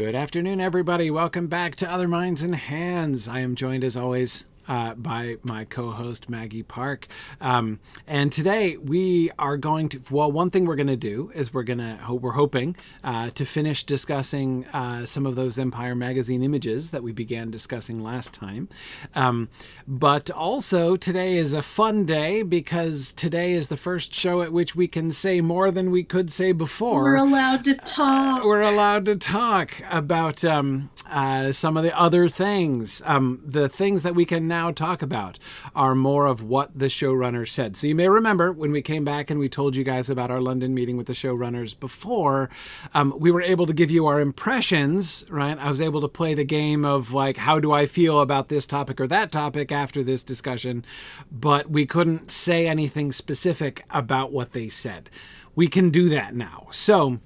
Good afternoon, everybody. Welcome back to Other Minds and Hands. I am joined, as always, by my co-host, Maggie Parke. And today we are going to, well, one thing we're going to do is we're hoping to finish discussing some of those Empire Magazine images that we began discussing last time. But also today is a fun day because today is the first show at which we can say more than we could say before. We're allowed to talk. We're allowed to talk about some of the other things. The things that we can now talk about are more of what the showrunners said. So you may remember when we came back and we told you guys about our London meeting with the showrunners before, we were able to give you our impressions, right? I was able to play the game of like, how do I feel about this topic or that topic after this discussion, but we couldn't say anything specific about what they said. We can do that now. So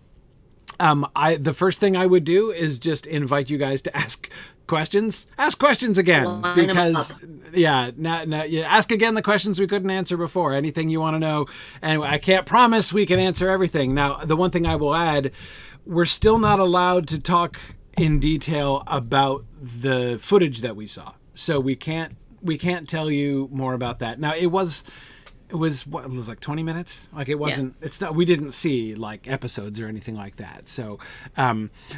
the first thing I would do is just invite you guys to ask questions. Ask questions again, because ask again the questions we couldn't answer before. Anything you want to know, and I can't promise we can answer everything. Now, the one thing I will add, we're still not allowed to talk in detail about the footage that we saw, so we can't tell you more about that. Now, it was like 20 minutes. Like it wasn't, It's not, we didn't see like episodes or anything like that. So,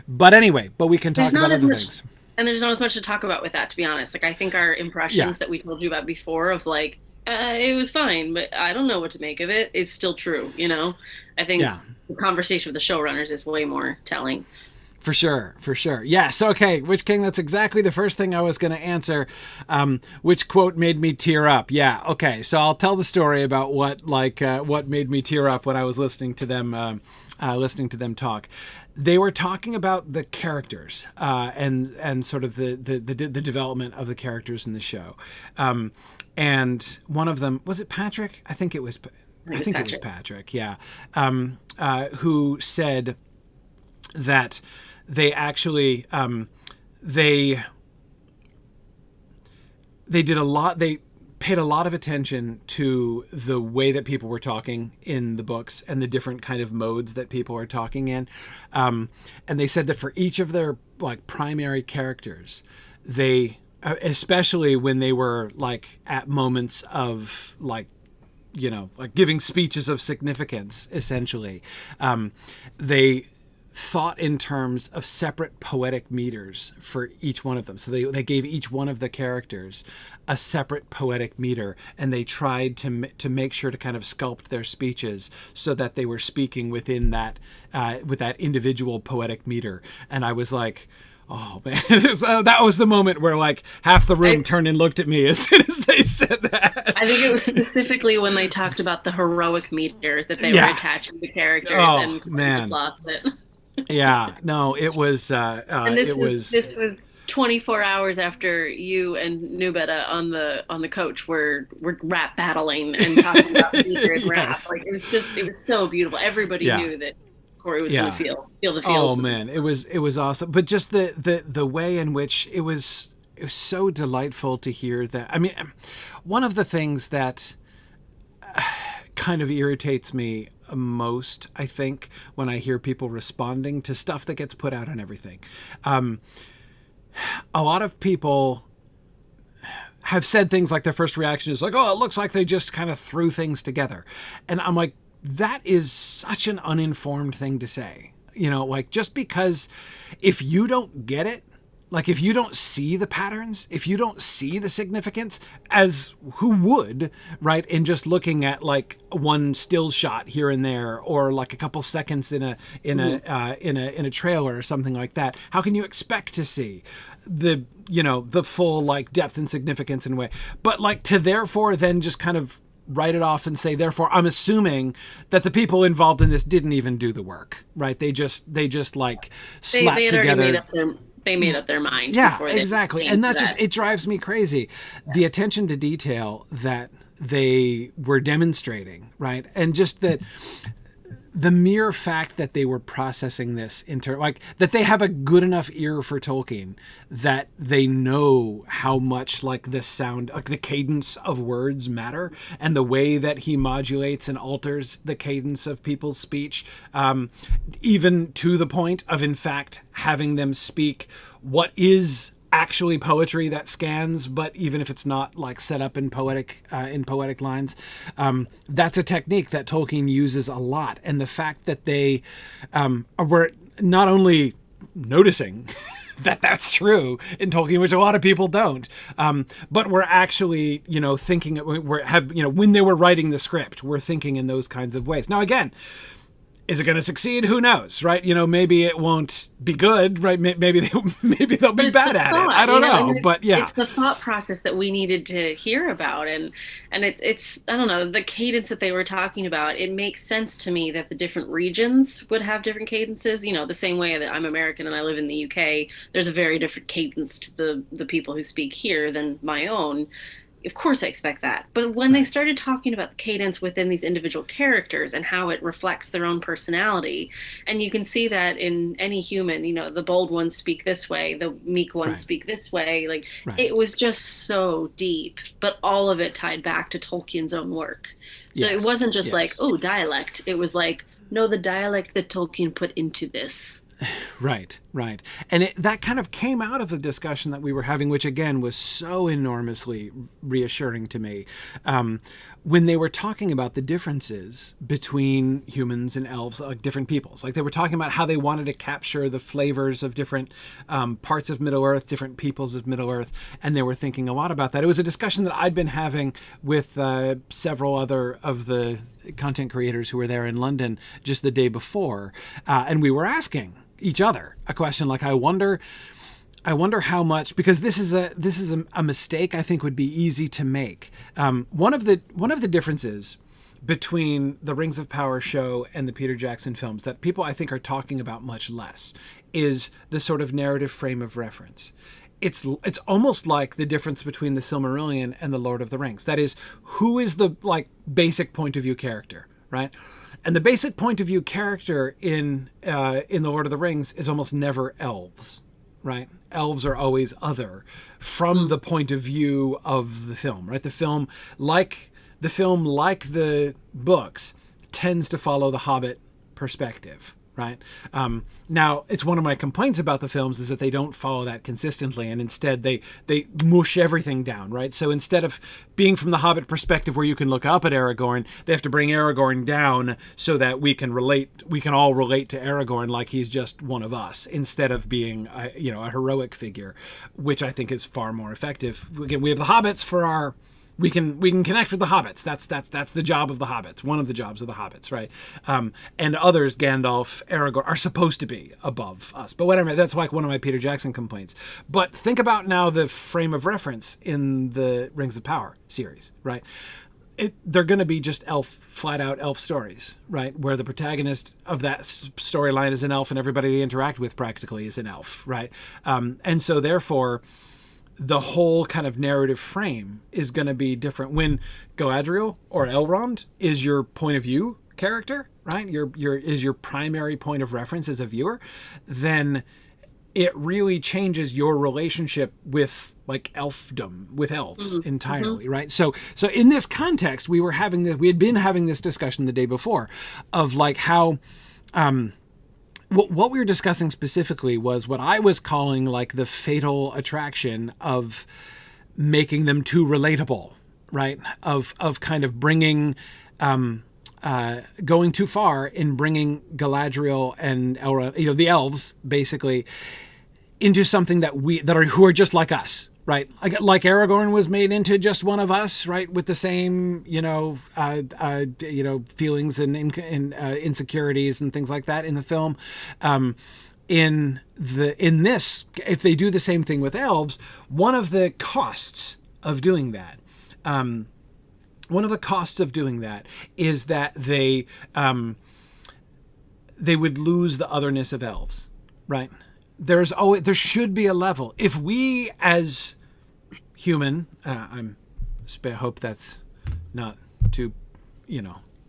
but we can talk about other things. And there's not as much to talk about with that, to be honest. Like I think our impressions that we told you about before of like, it was fine, but I don't know what to make of it. It's still true. You know, I think the conversation with the showrunners is way more telling. For sure. Yes. Okay. Witch King, that's exactly the first thing I was going to answer. Which quote made me tear up? Yeah. Okay. So I'll tell the story about what made me tear up when I was listening to them talk. They were talking about the characters, and sort of the development of the characters in the show. And one of them, was it Patrick? I think it was Patrick. Yeah. Who said that they actually they did a lot. They paid a lot of attention to the way that people were talking in the books and the different kind of modes that people are talking in. And they said that for each of their like primary characters, they, especially when they were like at moments of like, you know, like giving speeches of significance, essentially, they thought in terms of separate poetic meters for each one of them. So they gave each one of the characters a separate poetic meter, and they tried to make sure to kind of sculpt their speeches so that they were speaking within that with that individual poetic meter. And I was like, oh man, that was the moment where like half the room turned and looked at me as soon as they said that. I think it was specifically when they talked about the heroic meter that they were attaching to characters, and man, just lost it. Yeah, no, it was. And this was 24 hours after you and Nubeta on the coach were rap battling and talking about secret rap. Like it was so beautiful. Everybody knew that Corey was going to feel the feels. Oh man, it was awesome. But just the way in which it was so delightful to hear that. I mean, one of the things that kind of irritates me most, I think, when I hear people responding to stuff that gets put out on everything. A lot of people have said things like their first reaction is like, oh, it looks like they just kind of threw things together. And I'm like, that is such an uninformed thing to say. You know, like just because if you don't get it, like if you don't see the patterns, if you don't see the significance, as who would, right? In just looking at like one still shot here and there, or like a couple seconds in a trailer or something like that, how can you expect to see the full like depth and significance in a way? But like to therefore then just kind of write it off and say, therefore, I'm assuming that the people involved in this didn't even do the work, right? They just like slapped together. They made up their mind. Yeah, exactly. And it drives me crazy. Yeah. The attention to detail that they were demonstrating, right? And just that the mere fact that they were processing this like that they have a good enough ear for Tolkien that they know how much like the sound, like the cadence of words matter, and the way that he modulates and alters the cadence of people's speech, even to the point of in fact having them speak what is actually poetry that scans, but even if it's not like set up in poetic lines, that's a technique that Tolkien uses a lot. And the fact that they were not only noticing that that's true in Tolkien, which a lot of people don't, but we're actually, thinking, when they were writing the script, we're thinking in those kinds of ways. Now, again, is it going to succeed? Who knows, right? Maybe it won't be good, right? Maybe they'll be bad at it. I don't know, but yeah, it's the thought process that we needed to hear about, and it's I don't know, the cadence that they were talking about. It makes sense to me that the different regions would have different cadences. The same way that I'm American and I live in the UK, there's a very different cadence to the people who speak here than my own. Of course I expect that. But when they started talking about the cadence within these individual characters and how it reflects their own personality, and you can see that in any human, the bold ones speak this way, the meek ones speak this way. Like, it was just so deep, but all of it tied back to Tolkien's own work. So it wasn't just like, oh, dialect. It was like, no, the dialect that Tolkien put into this. Right. And that kind of came out of the discussion that we were having, which again was so enormously reassuring to me, when they were talking about the differences between humans and elves, like different peoples. Like they were talking about how they wanted to capture the flavors of different parts of Middle-earth, different peoples of Middle-earth, and they were thinking a lot about that. It was a discussion that I'd been having with several other of the content creators who were there in London just the day before, and we were asking each other a question like, I wonder how much, because this is a mistake I think would be easy to make. One of the differences between the Rings of Power show and the Peter Jackson films that people I think are talking about much less is the sort of narrative frame of reference. It's almost like the difference between the Silmarillion and the Lord of the Rings. That is, who is the basic point of view character, right? And the basic point of view character in the Lord of the Rings is almost never elves, right? Elves are always other from the point of view of the film, right? The film, like the books, tends to follow the Hobbit perspective, right? Now, it's one of my complaints about the films is that they don't follow that consistently, and instead they mush everything down, right? So instead of being from the Hobbit perspective where you can look up at Aragorn, they have to bring Aragorn down so that we can all relate to Aragorn like he's just one of us, instead of being a heroic figure, which I think is far more effective. Again, we have the Hobbits for our... We can connect with the hobbits. That's the job of the hobbits. One of the jobs of the hobbits, right? And others, Gandalf, Aragorn, are supposed to be above us. But whatever, that's like one of my Peter Jackson complaints. But think about now the frame of reference in the Rings of Power series, right? They're going to be just flat out elf stories, right? Where the protagonist of that storyline is an elf and everybody they interact with practically is an elf, right? And so therefore, the whole kind of narrative frame is going to be different. When Galadriel or Elrond is your point of view character, right? Is your primary point of reference as a viewer, then it really changes your relationship with elfdom, with elves entirely, right? So in this context, we had been having this discussion the day before of how, what we were discussing specifically was what I was calling the fatal attraction of making them too relatable, right? Of kind of bringing, going too far in bringing Galadriel and Elrond, the elves basically, into something who are just like us. Right, like Aragorn was made into just one of us, right, with the same, feelings and insecurities and things like that in the film. In this, if they do the same thing with elves, one of the costs of doing that is that they would lose the otherness of elves, right? There should be a level. If we as human, I hope that's not too,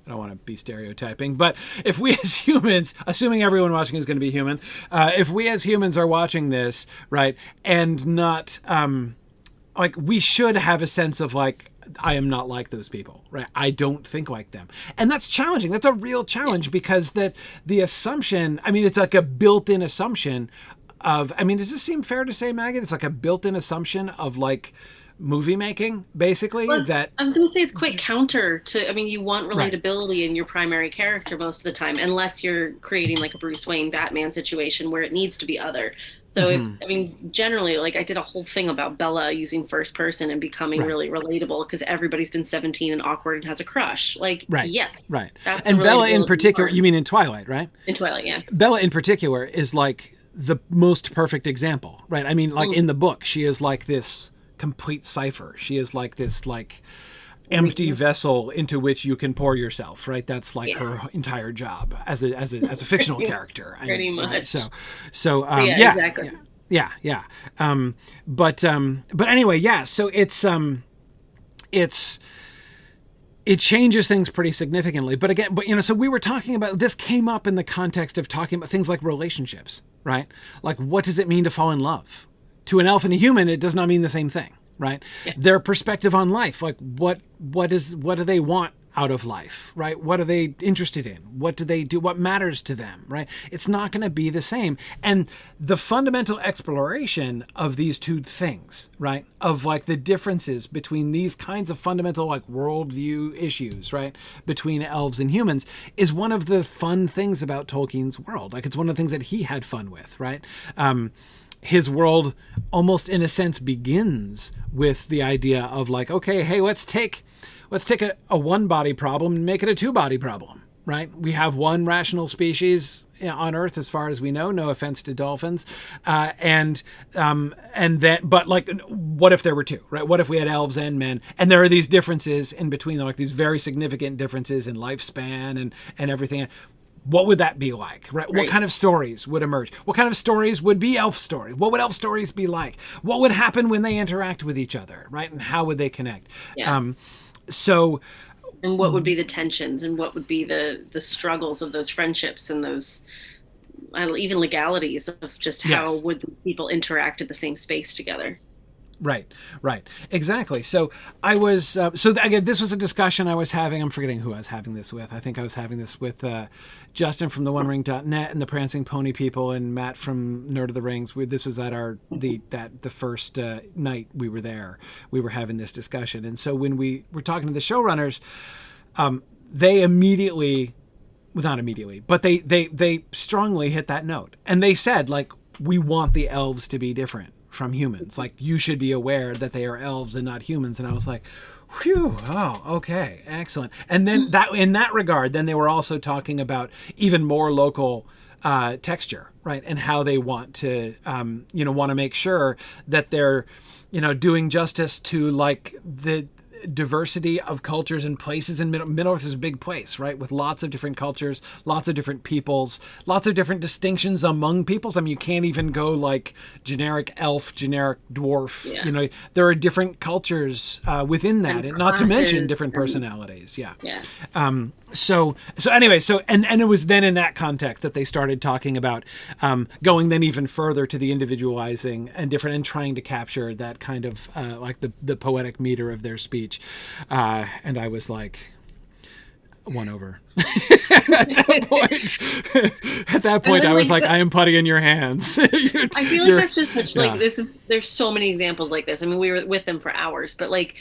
I don't want to be stereotyping, but if we as humans, assuming everyone watching is going to be human, if we as humans are watching this, right, and not, like, we should have a sense of, like, I am not like those people, right? I don't think like them. And that's challenging. That's a real challenge, because the assumption, I mean, it's like a built-in assumption of, I mean, does this seem fair to say, Maggie? It's like a built-in assumption of, like, movie making, basically. Well, that I was going to say it's quite counter to, I mean, you want relatability in your primary character most of the time, unless you're creating like a Bruce Wayne Batman situation where it needs to be other. So I mean, generally, like, I did a whole thing about Bella using first person and becoming really relatable, because everybody's been 17 and awkward and has a crush. Like, yes. Right. And Bella in particular, you mean in Twilight, right? In Twilight, yeah. Bella in particular is like the most perfect example, right? I mean, like in the book, she is like this complete cipher. She is like this, like, empty vessel into which you can pour yourself, right? That's like her entire job as a fictional character. Pretty much. Right? So exactly. Yeah. But anyway, yeah. So it changes things pretty significantly. But again, so we were talking about, this came up in the context of talking about things like relationships, right? Like, what does it mean to fall in love? To an elf and a human, it does not mean the same thing, right? Yeah. Their perspective on life, like what do they want out of life, right? What are they interested in? What do they do? What matters to them, right? It's not going to be the same. And the fundamental exploration of these two things, right, of like the differences between these kinds of fundamental, like, worldview issues, right, between elves and humans, is one of the fun things about Tolkien's world. Like, it's one of the things that he had fun with, right? His world almost in a sense begins with the idea of, like, okay, hey, let's take a one body problem and make it a two body problem, right? We have one rational species on Earth, as far as we know, no offense to dolphins. And then, but, like, what if there were two, right? What if we had elves and men, and there are these differences in between them, like these very significant differences in lifespan and everything. What would that be like, right? What kind of stories would emerge? What kind of stories would be elf stories? What would elf stories be like? What would happen when they interact with each other, right? And how would they connect? Yeah. And what would be the tensions, and what would be the struggles of those friendships, and those even legalities of just how would people interact at the same space together? Right. Exactly. So I was, again, this was a discussion I was having. I'm forgetting who I was having this with. I think I was having this with Justin from the OneRing.net and the Prancing Pony people, and Matt from Nerd of the Rings. This was at the first night we were there. We were having this discussion. And so when we were talking to the showrunners, they immediately, well, not immediately, but they strongly hit that note. And they said, like, we want the elves to be different from humans. Like, you should be aware that they are elves and not humans. And I was like, whew, oh, okay, excellent. And then that, in that regard, then they were also talking about even more local texture, right? And how they want to, want to make sure that they're, doing justice to, like, the diversity of cultures and places. And Middle-earth is a big place, right? With lots of different cultures, lots of different peoples, lots of different distinctions among peoples. I mean, you can't even go like generic elf, generic dwarf. Yeah. There are different cultures within that, and not to mention different personalities. Yeah. So anyway, and it was then in that context that they started talking about going then even further to the individualizing and trying to capture that kind of like the poetic meter of their speech. And I was like, won over. At that point, I was like, I am putty in your hands. I feel like that's just such, like, there's so many examples like this. I mean, we were with them for hours, but, like,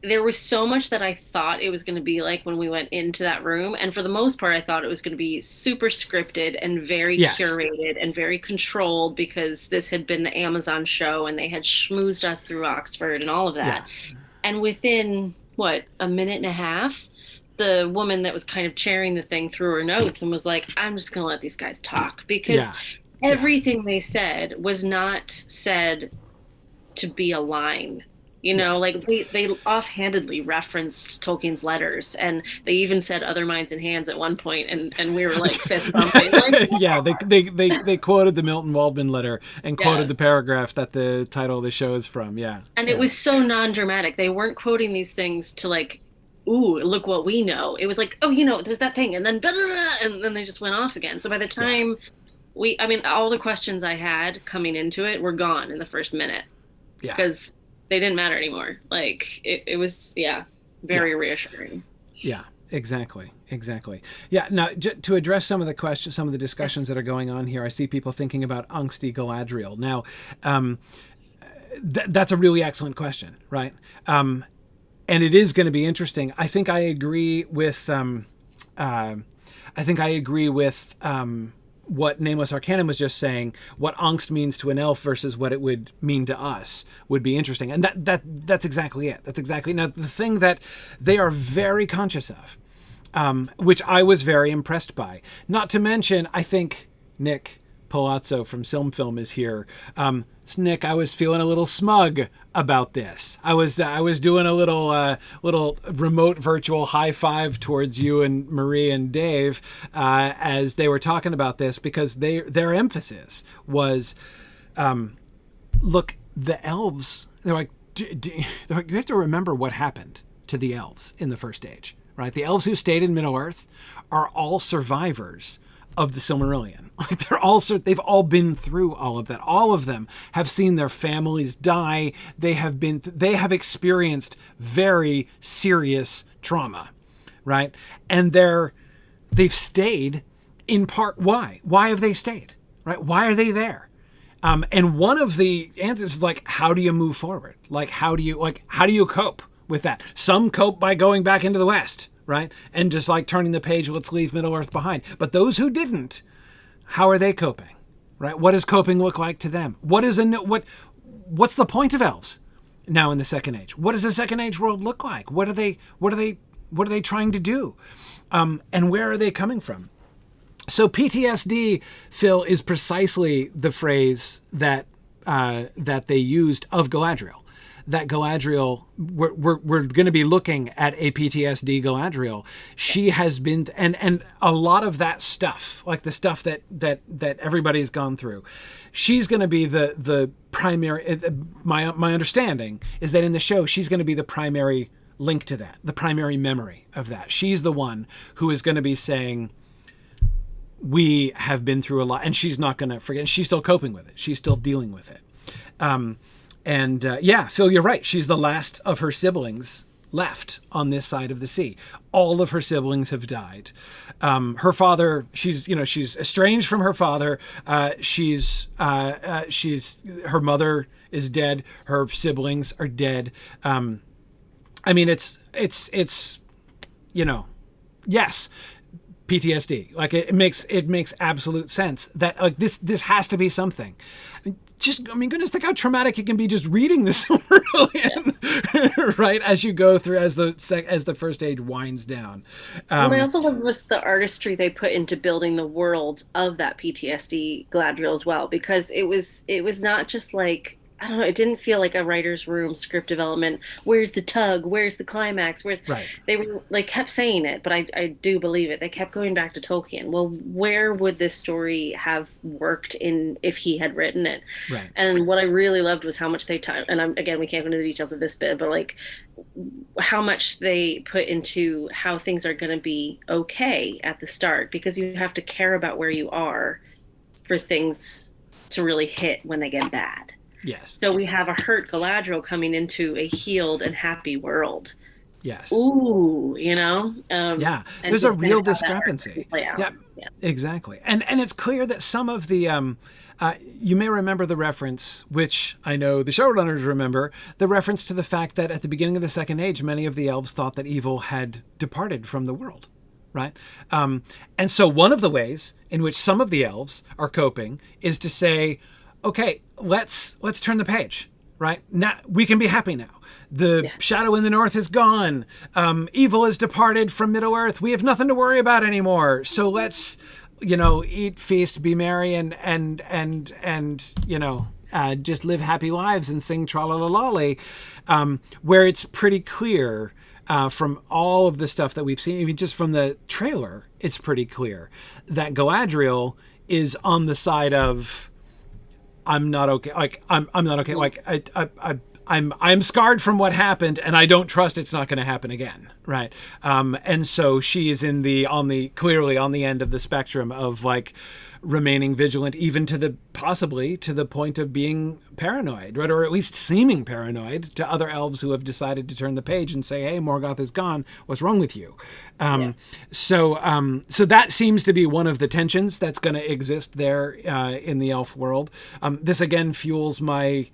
there was so much that I thought it was going to be like when we went into that room. And for the most part, I thought it was going to be super scripted and very curated and very controlled, because this had been the Amazon show and they had schmoozed us through Oxford and all of that. Yeah. And within, a minute and a half, the woman that was kind of chairing the thing threw her notes and was like, I'm just going to let these guys talk, because everything they said was not said to be a line. Like they offhandedly referenced Tolkien's letters, and they even said "other minds and hands" at one point, and we were like fist bumping. They quoted the Milton Waldman letter and quoted the paragraph that the title of the show is from. Yeah, and it was so non-dramatic. They weren't quoting these things to, like, ooh, look what we know. It was like, oh, you know, there's that thing, and then blah, blah, blah, and then they just went off again. So by the Yeah. time I mean, all the questions I had coming into it were gone in the first minute Yeah. because they didn't matter anymore. Like it was, yeah, Yeah. very reassuring. Yeah. Exactly. Exactly. Yeah. Now, to address some of the questions, some of the discussions that are going on here, I see people thinking about angsty Galadriel. Now, that's a really excellent question, right? And it is going to be interesting. I think I agree with. What Nameless Arcanum was just saying. What angst means to an elf versus what it would mean to us would be interesting, and that's exactly it. That's exactly now the thing that they are very conscious of, which I was very impressed by. Not to mention, I think Nick Palazzo from SilmFilm is here. Nick, I was feeling a little smug about this. I was doing a little remote virtual high five towards you and Marie and Dave as they were talking about this, because their emphasis was, look, the elves. They're like, you have to remember what happened to the elves in the first age, right? The elves who stayed in Middle Earth are all survivors of the Silmarillion. Like they've all been through all of that. All of them have seen their families die. They have experienced very serious trauma, right? And they've stayed in part. Why? Why have they stayed? Right? Why are they there? And one of the answers is like, how do you move forward? Like, how do you cope with that? Some cope by going back into the West, right? And just like turning the page, let's leave Middle Earth behind. But those who didn't, how are they coping, right? What does coping look like to them? What's the point of elves now in the Second Age? What does the Second Age world look like? What are they trying to do? And where are they coming from? So PTSD, Phil, is precisely the phrase that they used of Galadriel. That Galadriel, we're going to be looking at a PTSD Galadriel. She has been, and a lot of that stuff, like the stuff that everybody's gone through, she's going to be the primary. My understanding is that in the show, she's going to be the primary link to that, the primary memory of that. She's the one who is going to be saying, we have been through a lot, and she's not going to forget. And she's still coping with it. She's still dealing with it. Yeah, Phil, you're right. She's the last of her siblings left on this side of the sea. All of her siblings have died. Her father, she's estranged from her father. Her mother is dead. Her siblings are dead. I mean, it's yes, PTSD. Like it makes absolute sense that like this has to be something. Goodness, think how traumatic it can be just reading the Silmarillion, right? As you go through, as the first age winds down. What I also love was the artistry they put into building the world of that PTSD Galadriel as well, because it was not just like, I don't know, it didn't feel like a writer's room script development. Where's the tug? Where's the climax? Right. They were like kept saying it, but I do believe it. They kept going back to Tolkien. Well, where would this story have worked in if he had written it? Right. And what I really loved was how much they again, we can't go into the details of this bit, but like how much they put into how things are going to be okay at the start, because you have to care about where you are for things to really hit when they get bad. Yes. So we have a hurt Galadriel coming into a healed and happy world. Yes. Ooh, yeah. There's a real discrepancy. Yeah, exactly. And it's clear that some of the, you may remember the reference, which I know the showrunners remember, the reference to the fact that at the beginning of the Second Age, many of the elves thought that evil had departed from the world. Right. And so one of the ways in which some of the elves are coping is to say, okay, let's turn the page, right? Now we can be happy now. The shadow in the north is gone. Evil has departed from Middle Earth. We have nothing to worry about anymore. So let's, eat, feast, be merry, and just live happy lives and sing tra-la-la-lolly, where it's pretty clear from all of the stuff that we've seen, even just from the trailer, it's pretty clear that Galadriel is on the side of, I'm not okay. Like I'm not okay. Like I'm scarred from what happened, and I don't trust it's not going to happen again, right? And so she is clearly on the end of the spectrum of like remaining vigilant, even possibly to the point of being paranoid, right? Or at least seeming paranoid to other elves who have decided to turn the page and say, "Hey, Morgoth is gone. What's wrong with you?" So that seems to be one of the tensions that's going to exist there in the elf world. This again fuels my.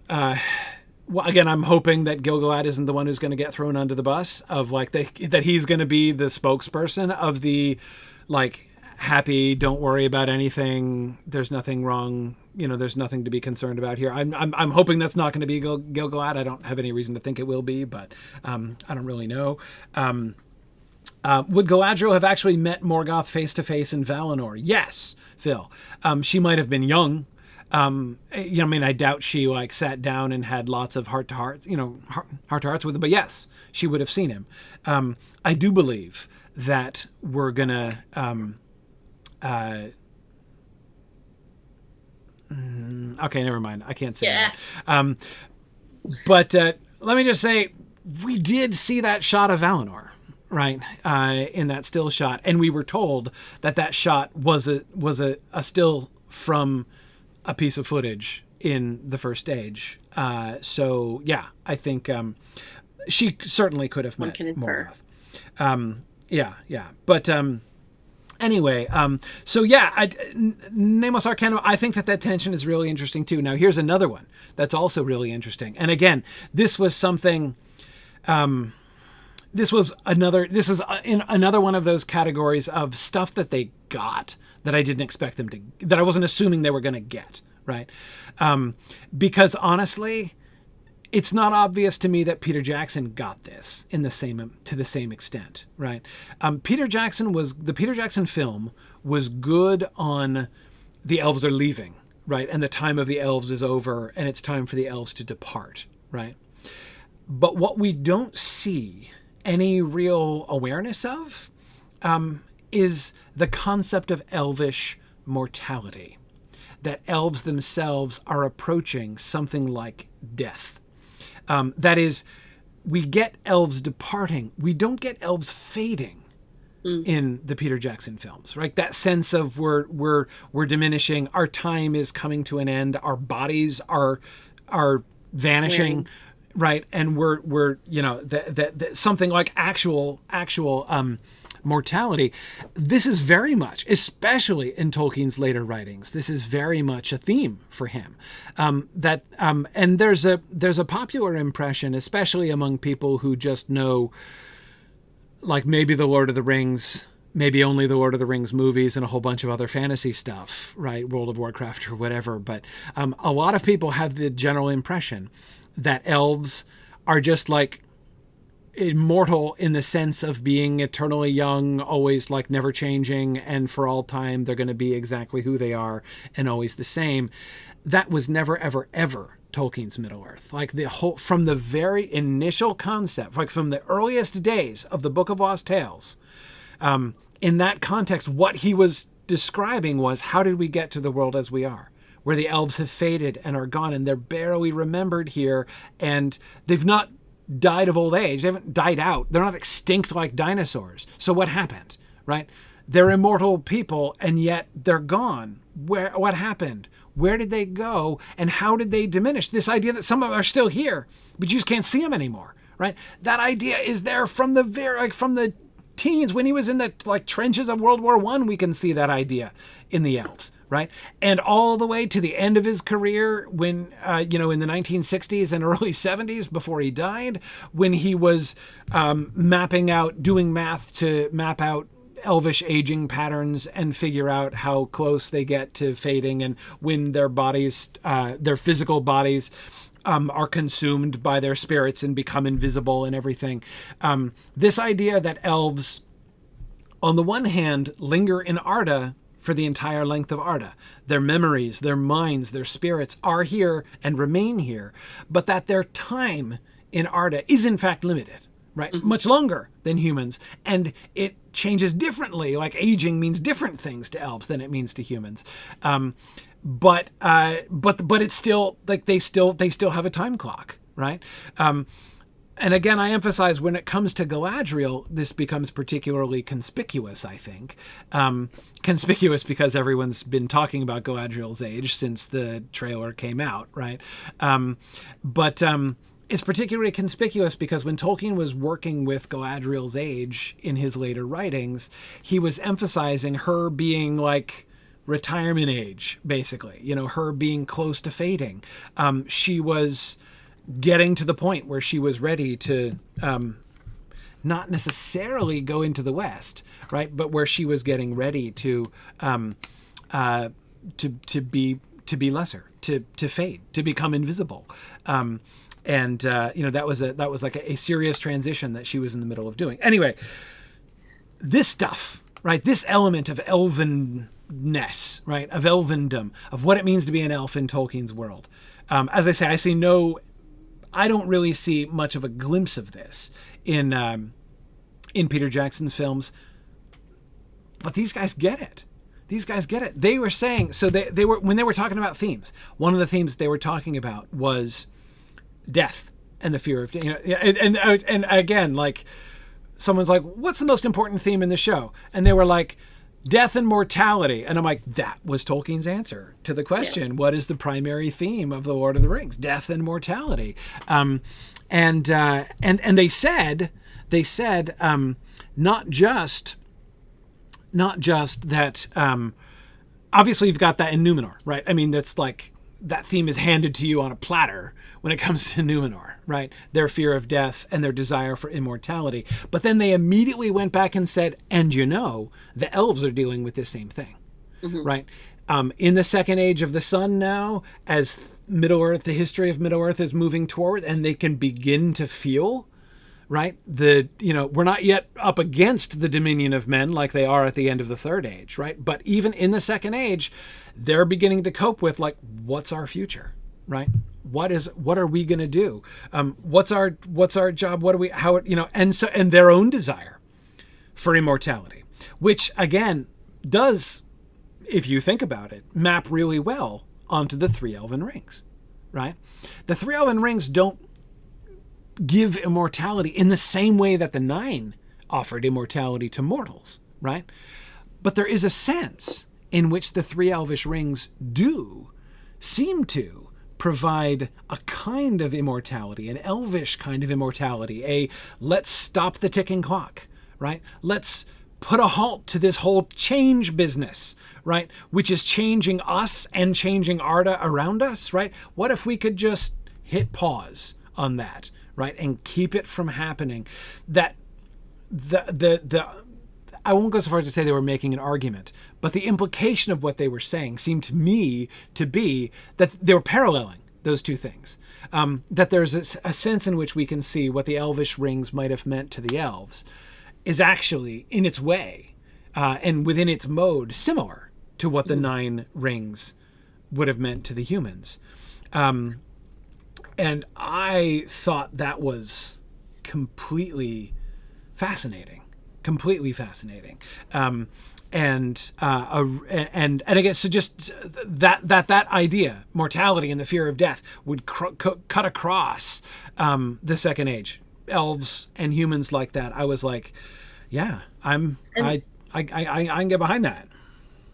Well, again, I'm hoping that Gil-galad isn't the one who's going to get thrown under the bus of like that he's going to be the spokesperson of the like happy, don't worry about anything. There's nothing wrong. There's nothing to be concerned about here. I'm hoping that's not going to be Gil-galad. I don't have any reason to think it will be, but I don't really know. Would Galadriel have actually met Morgoth face to face in Valinor? Yes, Phil. She might have been young. I doubt she like sat down and had lots of heart to hearts with him, but yes, she would have seen him. I do believe that we're gonna, okay, never mind. I can't say that. But let me just say, we did see that shot of Valinor, right? In that still shot. And we were told that shot was a still from a piece of footage in the first stage. So yeah, I think she certainly could have met Morgoth. But anyway, so yeah, Nemos Arcanum, I think that tension is really interesting too. Now here's another one that's also really interesting. And again, this was something, this is in another one of those categories of stuff that they got that I didn't expect them to, that I wasn't assuming they were going to get, right? Because honestly, it's not obvious to me that Peter Jackson got this to the same extent, right? The Peter Jackson film was good on the elves are leaving, right? And the time of the elves is over and it's time for the elves to depart, right? But what we don't see any real awareness of is the concept of elvish mortality, that elves themselves are approaching something like death. That is, we get elves departing. We don't get elves fading in the Peter Jackson films, right? That sense of we're diminishing. Our time is coming to an end. Our bodies are vanishing, right? And we're something like actual mortality. This is very much, especially in Tolkien's later writings, this is very much a theme for him. And there's a popular impression, especially among people who just know, like maybe the Lord of the Rings, maybe only the Lord of the Rings movies and a whole bunch of other fantasy stuff, right? World of Warcraft or whatever. But a lot of people have the general impression that elves are just like immortal in the sense of being eternally young, always like never changing, and for all time they're going to be exactly who they are and always the same. That was never, ever, ever Tolkien's Middle-earth. Like from the very initial concept, like from the earliest days of the Book of Lost Tales, in that context, what he was describing was, how did we get to the world as we are, where the elves have faded and are gone and they're barely remembered here, and they've not died of old age. They haven't died out. They're not extinct like dinosaurs. So what happened, right? They're immortal people and yet they're gone. What happened? Where did they go? And how did they diminish? This idea that some of them are still here, but you just can't see them anymore, right? That idea is there from the teens. When he was in the trenches of World War I, we can see that idea in the elves, right? And all the way to the end of his career when, in the 1960s and early 70s before he died, when he was doing math to map out elvish aging patterns and figure out how close they get to fading and when their bodies, their physical bodies, are consumed by their spirits and become invisible and everything. This idea that elves, on the one hand, linger in Arda for the entire length of Arda. Their memories, their minds, their spirits are here and remain here, but that their time in Arda is in fact limited, right? Mm-hmm. Much longer than humans. And it changes differently. Like aging means different things to elves than it means to humans. but it's still like they still have a time clock, right? And again, I emphasize when it comes to Galadriel, this becomes particularly conspicuous, I think. Conspicuous because everyone's been talking about Galadriel's age since the trailer came out, right? But it's particularly conspicuous because when Tolkien was working with Galadriel's age in his later writings, he was emphasizing her being like retirement age, basically, you know, her being close to fading. She was getting to the point where she was ready to not necessarily go into the West, right? But where she was getting ready to be lesser, to fade, to become invisible. And you know, that was like a serious transition that she was in the middle of doing. Anyway, this stuff, right? This element of elvenness, right? Of elvendom, of what it means to be an elf in Tolkien's world. As I say, I don't really see much of a glimpse of this in Peter Jackson's films, but these guys get it. These guys get it. They were saying, so they were, when they were talking about themes, one of the themes they were talking about was death and the fear of, you know, and again, like someone's like, what's the most important theme in the show? And they were like, death and mortality. And I'm like, that was Tolkien's answer to the question. Yeah. What is the primary theme of the Lord of the Rings? Death and mortality. And they said, not just that, obviously you've got that in Numenor, right? I mean, that's like, that theme is handed to you on a platter when it comes to Numenor, right? Their fear of death and their desire for immortality. But then they immediately went back and said, and you know, the elves are dealing with the same thing, right? In the second age of the sun now, as Middle-earth, the history of Middle-earth is moving toward, and they can begin to feel, right? We're not yet up against the dominion of men like they are at the end of the third age, right? But even in the second age, they're beginning to cope with like, what's our future, right? What are we going to do? What's our job? And their own desire for immortality, which again does, if you think about it, map really well onto the 3 Elven Rings, right? The 3 Elven Rings don't give immortality in the same way that the 9 offered immortality to mortals, right? But there is a sense in which the 3 Elvish rings do seem to provide a kind of immortality, an elvish kind of immortality, a let's stop the ticking clock, right? Let's put a halt to this whole change business, right? Which is changing us and changing Arda around us, right? What if we could just hit pause on that, right? And keep it from happening. That I won't go so far as to say they were making an argument, but the implication of what they were saying seemed to me to be that they were paralleling those two things. That there's a sense in which we can see what the elvish rings might have meant to the elves is actually, in its way, and within its mode, similar to what the 9 rings would have meant to the humans. And I thought that was completely fascinating. And again, so just that idea, mortality and the fear of death, would cut across the second age, elves and humans like that. I was like, yeah, I can get behind that.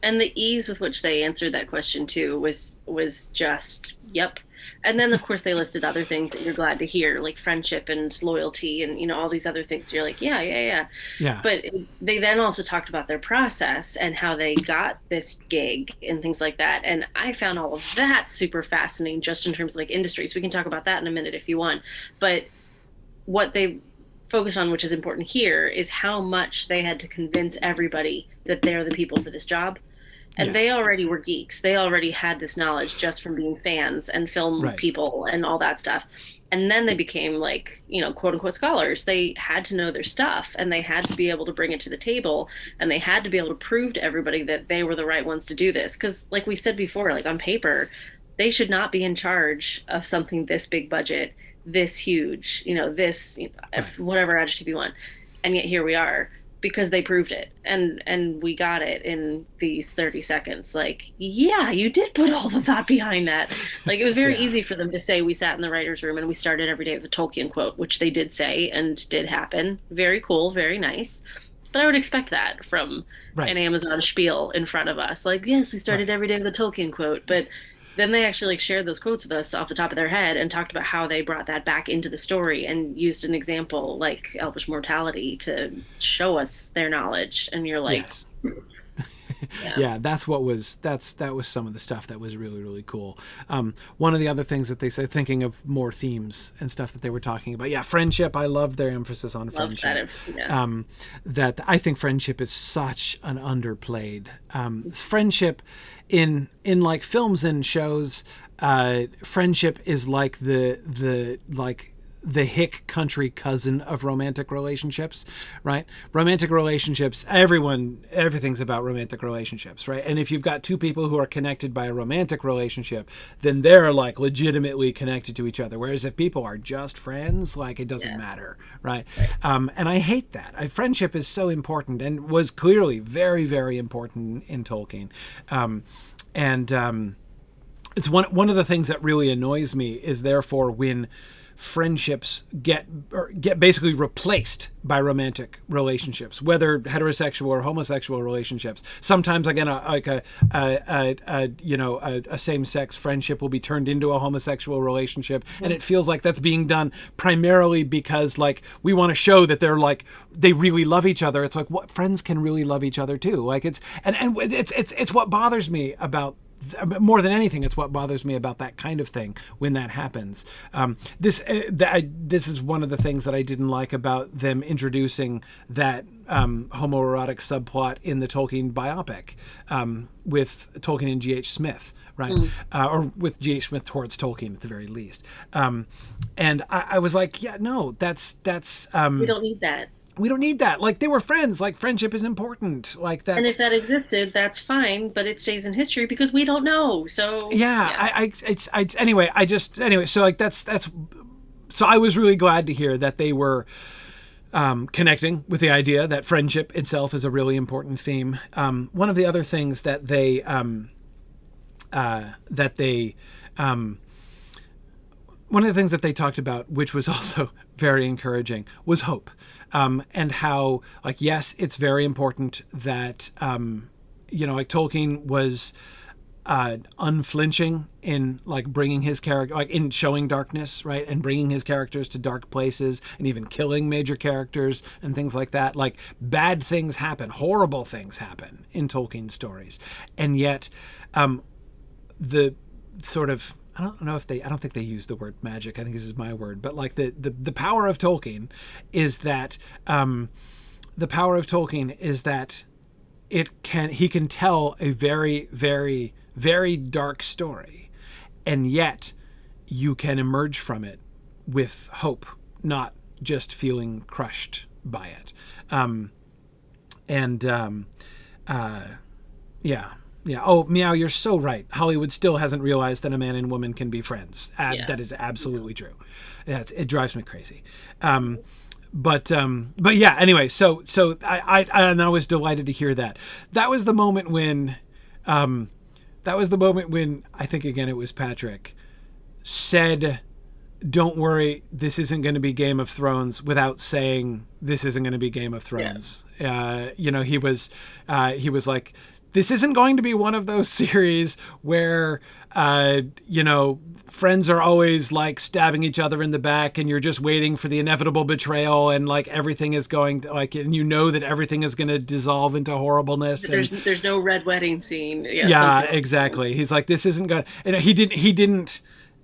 And the ease with which they answered that question too was just, yep. And then of course they listed other things that you're glad to hear, like friendship and loyalty and, you know, all these other things. So you're like, yeah. But they then also talked about their process and how they got this gig and things like that. And I found all of that super fascinating, just in terms of like industries. We can talk about that in a minute if you want. But what they focused on, which is important here, is how much they had to convince everybody that they're the people for this job. And They already were geeks. They already had this knowledge just from being fans and film people and all that stuff. And then they became like, you know, quote unquote scholars. They had to know their stuff and they had to be able to bring it to the table and they had to be able to prove to everybody that they were the right ones to do this. Because like we said before, like on paper, they should not be in charge of something this big budget, this huge, you know, this, whatever adjective you want. And yet here we are. because they proved it, and we got it in these 30 seconds. Like, yeah, you did put all the thought behind that. Like, it was very easy for them to say we sat in the writer's room and we started every day with a Tolkien quote, which they did say and did happen. Very cool, very nice. But I would expect that from an Amazon spiel in front of us. Like, yes, we started every day with a Tolkien quote, but then they actually like shared those quotes with us off the top of their head and talked about how they brought that back into the story and used an example like elvish mortality to show us their knowledge. And you're like, yes. Yeah, that was some of the stuff that was really, really cool. One of the other things that they said, thinking of more themes and stuff that they were talking about. Yeah, friendship. I loved their emphasis on friendship. That I think friendship is such an underplayed friendship in like films and shows. Friendship is like the hick country cousin of romantic relationships, right? Romantic relationships, everything's about romantic relationships, right? And if you've got two people who are connected by a romantic relationship, then they're like legitimately connected to each other. Whereas if people are just friends, like it doesn't matter, right? And I hate that. Friendship is so important and was clearly very, very important in Tolkien. It's one of the things that really annoys me is therefore when friendships get basically replaced by romantic relationships, whether heterosexual or homosexual relationships. Sometimes, again, a same-sex friendship will be turned into a homosexual relationship, and it feels like that's being done primarily because, like, we want to show that they really love each other. It's like, what, friends can really love each other too. Like it's what bothers me about. More than anything, it's what bothers me about that kind of thing when that happens. This is one of the things that I didn't like about them introducing that homoerotic subplot in the Tolkien biopic with Tolkien and G.H. Smith, right? Or with G.H. Smith towards Tolkien at the very least. And I was like, yeah, no, that's we don't need that. We don't need that. Like, they were friends. Like, friendship is important. Like, that's... And if that existed, that's fine, but it stays in history because we don't know. So anyway, so like that's so I was really glad to hear that they were connecting with the idea that friendship itself is a really important theme. One of the other things that they one of the things that they talked about, which was also very encouraging, was hope. And how, like, yes, it's very important that, like Tolkien was unflinching in, like, bringing his character, like, in showing darkness, right? And bringing his characters to dark places and even killing major characters and things like that. Like, bad things happen, horrible things happen in Tolkien stories. And yet, the sort of, I don't think they use the word magic. I think this is my word, but like the power of Tolkien is that he can tell a very, very, very dark story, and yet you can emerge from it with hope, not just feeling crushed by it. Yeah. Oh, Meow, you're so right. Hollywood still hasn't realized that a man and woman can be friends. That is absolutely true. It drives me crazy. But yeah. Anyway, so I was delighted to hear that. That was the moment when I think, again, it was Patrick said, "Don't worry, this isn't going to be Game of Thrones," without saying this isn't going to be Game of Thrones. Yeah. He was like, this isn't going to be one of those series where, friends are always like stabbing each other in the back and you're just waiting for the inevitable betrayal and like everything is going to, like, and that everything is going to dissolve into horribleness. There's no red wedding scene. Yeah, exactly. He's like, this isn't going to, and he didn't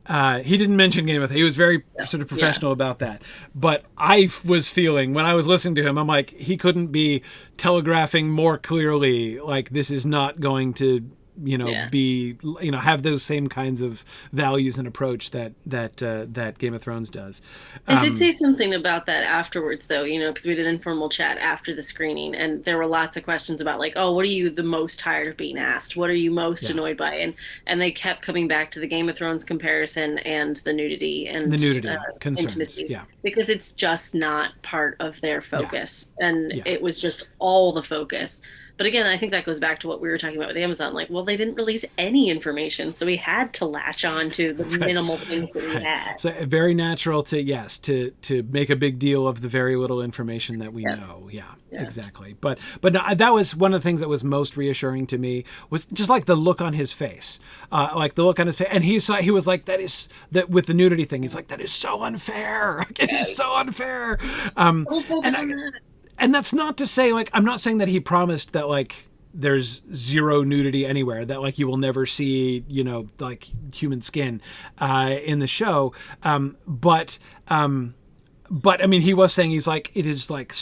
mention Game of Thrones. He was very sort of professional about that. But I was feeling, when I was listening to him, I'm like, he couldn't be telegraphing more clearly, like, this is not going to be, have those same kinds of values and approach that Game of Thrones does. They did say something about that afterwards, though, because we did an informal chat after the screening, and there were lots of questions about, like, oh, what are you the most tired of being asked? What are you most annoyed by? And they kept coming back to the Game of Thrones comparison and the nudity and concerns, intimacy, because it's just not part of their focus, and it was just all the focus. But again, I think that goes back to what we were talking about with Amazon. Like, well, they didn't release any information, so we had to latch on to the minimal things that we had. So very natural to make a big deal of the very little information that we know. Yeah, exactly. But no, that was one of the things that was most reassuring to me, was just like the look on his face, and he was like, that with the nudity thing. He's like, that is so unfair. It is so unfair. And that's not to say, like, I'm not saying that he promised that, like, there's zero nudity anywhere, that, like, you will never see, like, human skin in the show. But I mean, he was saying, he's like, it is like,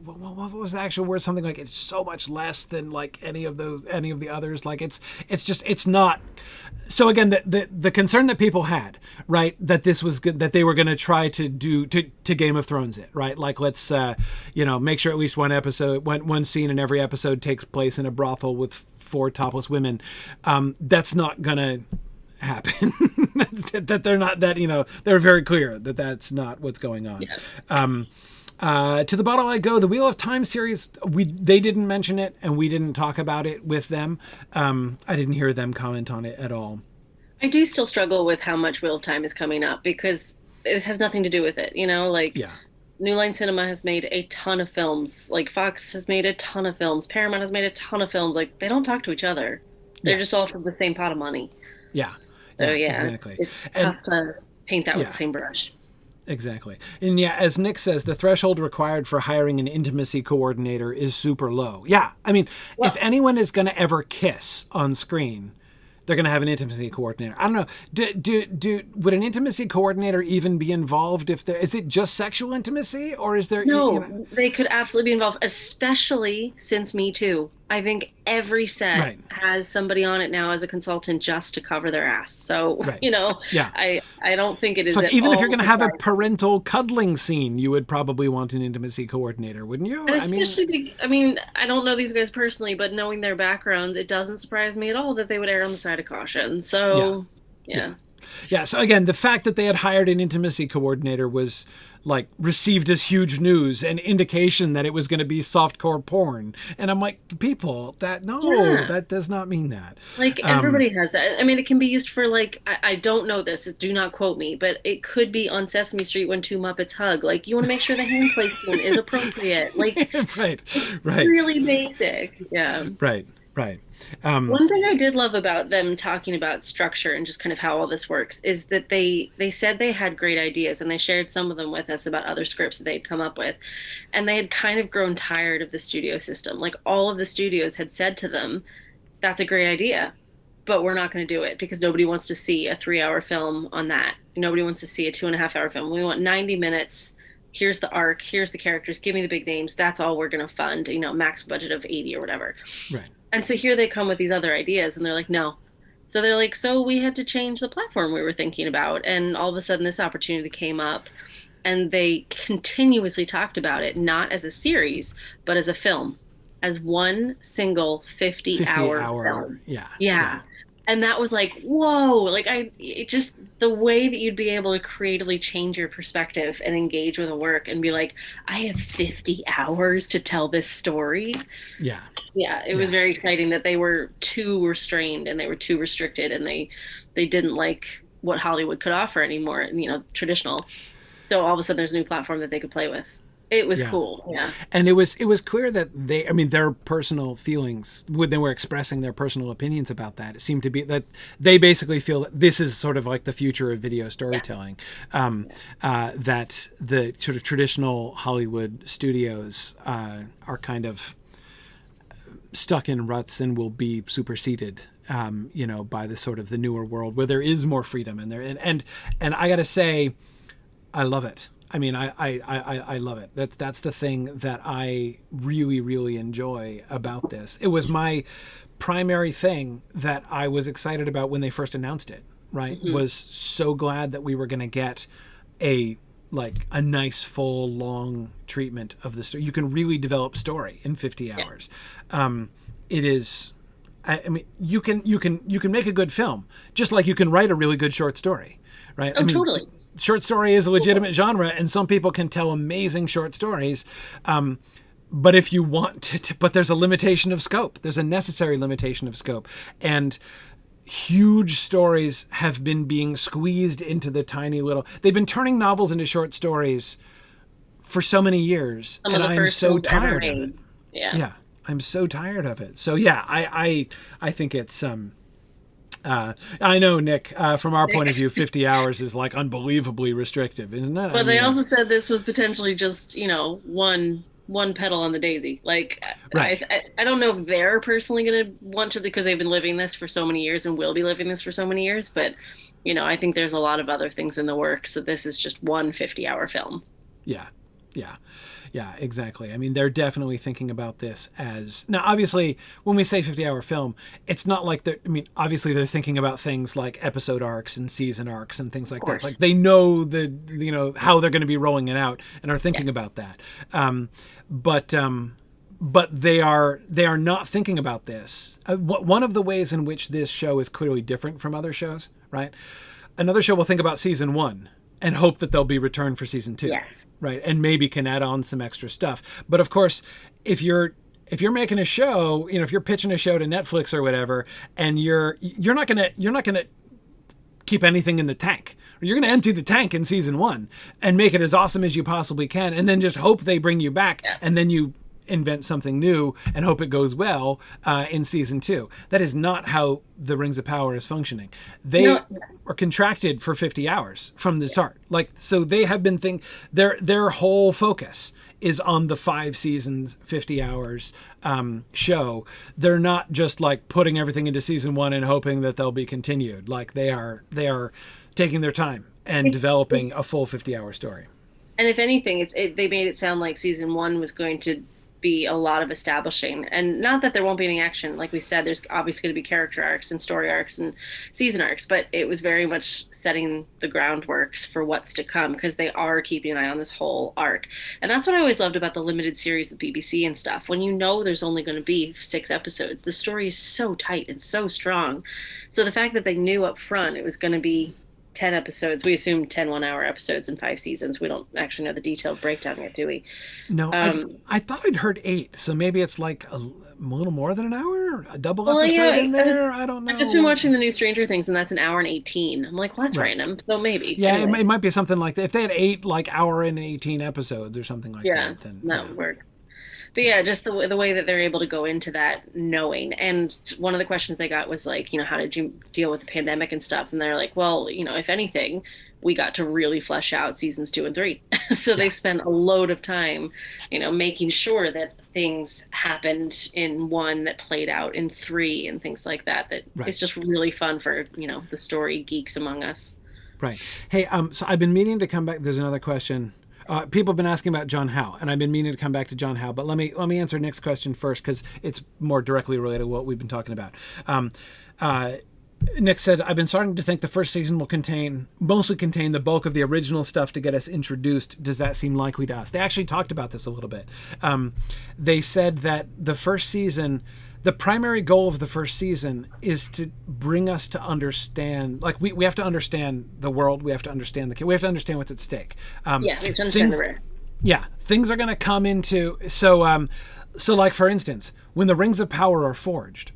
what was the actual word? Something like, it's so much less than, like, any of the others. Like, it's not. So again, the concern that people had, right, that this was good, that they were going to try to do to Game of Thrones it, right? Like, let's make sure at least one scene in every episode takes place in a brothel with 4 topless women. That's not gonna happen. That they're not, that they're very clear that that's not what's going on. To the bottle I go. The Wheel of Time series, they didn't mention it, and we didn't talk about it with them. I didn't hear them comment on it at all. I do still struggle with how much Wheel of Time is coming up, because it has nothing to do with it. New Line Cinema has made a ton of films. Like, Fox has made a ton of films. Paramount has made a ton of films. Like, they don't talk to each other. They're just all from the same pot of money. So exactly. It's tough to paint that with the same brush. Exactly. And as Nick says, the threshold required for hiring an intimacy coordinator is super low. Yeah. I mean, if anyone is going to ever kiss on screen, they're going to have an intimacy coordinator. I don't know. Would an intimacy coordinator even be involved is it just sexual intimacy, or is there? No, they could absolutely be involved, especially since Me Too. I think every set has somebody on it now as a consultant just to cover their ass. So, I don't think it is. So even if you're going to have a parental cuddling scene, you would probably want an intimacy coordinator, wouldn't you? I don't know these guys personally, but knowing their backgrounds, it doesn't surprise me at all that they would err on the side of caution. So, Yeah, so again, the fact that they had hired an intimacy coordinator was, like, received as huge news, an indication that it was going to be softcore porn. And I'm like, people, that does not mean that. Like, everybody has that. I mean, it can be used for, like, I don't know this, do not quote me, but it could be on Sesame Street when 2 Muppets hug. Like, you want to make sure the hand placement is appropriate. Like, right. Really basic. Yeah. Right. One thing I did love about them talking about structure and just kind of how all this works is that they said they had great ideas, and they shared some of them with us about other scripts that they'd come up with. And they had kind of grown tired of the studio system. Like, all of the studios had said to them, that's a great idea, but we're not going to do it because nobody wants to see a 3-hour film on that. Nobody wants to see a 2.5-hour film. We want 90 minutes. Here's the arc. Here's the characters. Give me the big names. That's all we're going to fund, max budget of 80 or whatever. Right. And so here they come with these other ideas, and they're like, no. So they're like, so we had to change the platform we were thinking about. And all of a sudden this opportunity came up, and they continuously talked about it, not as a series, but as a film, as one single 50-hour film. Yeah. And that was like, whoa, like the way that you'd be able to creatively change your perspective and engage with a work and be like, I have 50 hours to tell this story. Yeah. It was very exciting that they were too restrained and they were too restricted, and they didn't like what Hollywood could offer anymore, traditional. So all of a sudden there's a new platform that they could play with. It was cool. Yeah. And it was clear that their personal feelings, when they were expressing their personal opinions about that, it seemed to be that they basically feel that this is sort of like the future of video storytelling. That the sort of traditional Hollywood studios are kind of stuck in ruts and will be superseded, by the sort of the newer world where there is more freedom and I got to say, I love it. I mean, I love it. That's the thing that I really, really enjoy about this. It was my primary thing that I was excited about when they first announced it, right? Was so glad that we were going to get a nice, full, long treatment of the story. You can really develop story in 50 hours. It is, I mean, you can make a good film, just like you can write a really good short story, right? Oh, totally. Short story is a legitimate genre, and some people can tell amazing short stories. But if you want to, but there's a limitation of scope. There's a necessary limitation of scope. And huge stories have been being squeezed into the tiny little, they've been turning novels into short stories for so many years. And I'm so tired of it. Yeah. I'm so tired of it. So yeah, I think it's, I know, Nick, from our point of view, 50 hours is like unbelievably restrictive, isn't it? But they also said this was potentially just, one petal on the daisy. Like, right. I don't know if they're personally going to want to, because they've been living this for so many years and will be living this for so many years. But, I think there's a lot of other things in the works. So this is just one 50-hour film. Yeah, exactly. I mean, they're definitely thinking about this as... Now, obviously, when we say 50-hour film, it's not like they're... I mean, obviously, they're thinking about things like episode arcs and season arcs and things like that. Like, they know how they're going to be rolling it out and are thinking about that. But they are not thinking about this. One of the ways in which this show is clearly different from other shows, right? Another show will think about season 1 and hope that there'll be return for season 2. Yes. Right. And maybe can add on some extra stuff. But of course, if you're making a show, if you're pitching a show to Netflix or whatever, and you're not gonna keep anything in the tank. You're gonna empty the tank in season 1 and make it as awesome as you possibly can, and then just hope they bring you back, and then you invent something new and hope it goes well in season 2. That is not how the Rings of Power is functioning. They are contracted for 50 hours from the start. So they have been their whole focus is on the 5 seasons, 50 hours show. They're not just putting everything into season 1 and hoping that they'll be continued. They are taking their time and developing a full 50-hour story. And if anything, they made it sound like season 1 was going to be a lot of establishing, and not that there won't be any action. Like we said, there's obviously going to be character arcs and story arcs and season arcs, but it was very much setting the groundworks for what's to come, because they are keeping an eye on this whole arc. And that's what I always loved about the limited series with BBC and stuff. When there's only going to be 6 episodes, the story is so tight and so strong. So the fact that they knew up front it was going to be 10 episodes. We assumed 10 1-hour episodes in 5 seasons. We don't actually know the detailed breakdown yet, do we? No, I thought I'd heard 8, so maybe it's a little more than an hour, a double episode in there. I don't know. I've just been watching the new Stranger Things, and that's an hour and 18. I'm like, well, that's random. So maybe. Yeah, anyway. It might be something like that. If they had 8 hour and 18 episodes or something like that, then that would work. But yeah, just the way that they're able to go into that knowing. And one of the questions they got was how did you deal with the pandemic and stuff? And they're like, well, if anything, we got to really flesh out seasons 2 and 3. So they spent a load of time, making sure that things happened in 1 that played out in 3 and things like that. It's just really fun for, the story geeks among us. Right. Hey, so I've been meaning to come back. There's another question. People have been asking about John Howe, and I've been meaning to come back to John Howe, but let me answer Nick's question first, because it's more directly related to what we've been talking about. Nick said, I've been starting to think the first season will mostly contain the bulk of the original stuff to get us introduced. Does that seem likely to us? They actually talked about this a little bit. They said that the first season, the primary goal of the first season is to bring us to understand, we have to understand the world. We have to understand we have to understand what's at stake. We have to understand the rare. Yeah, things are going to come into, so for instance, when the Rings of Power are forged,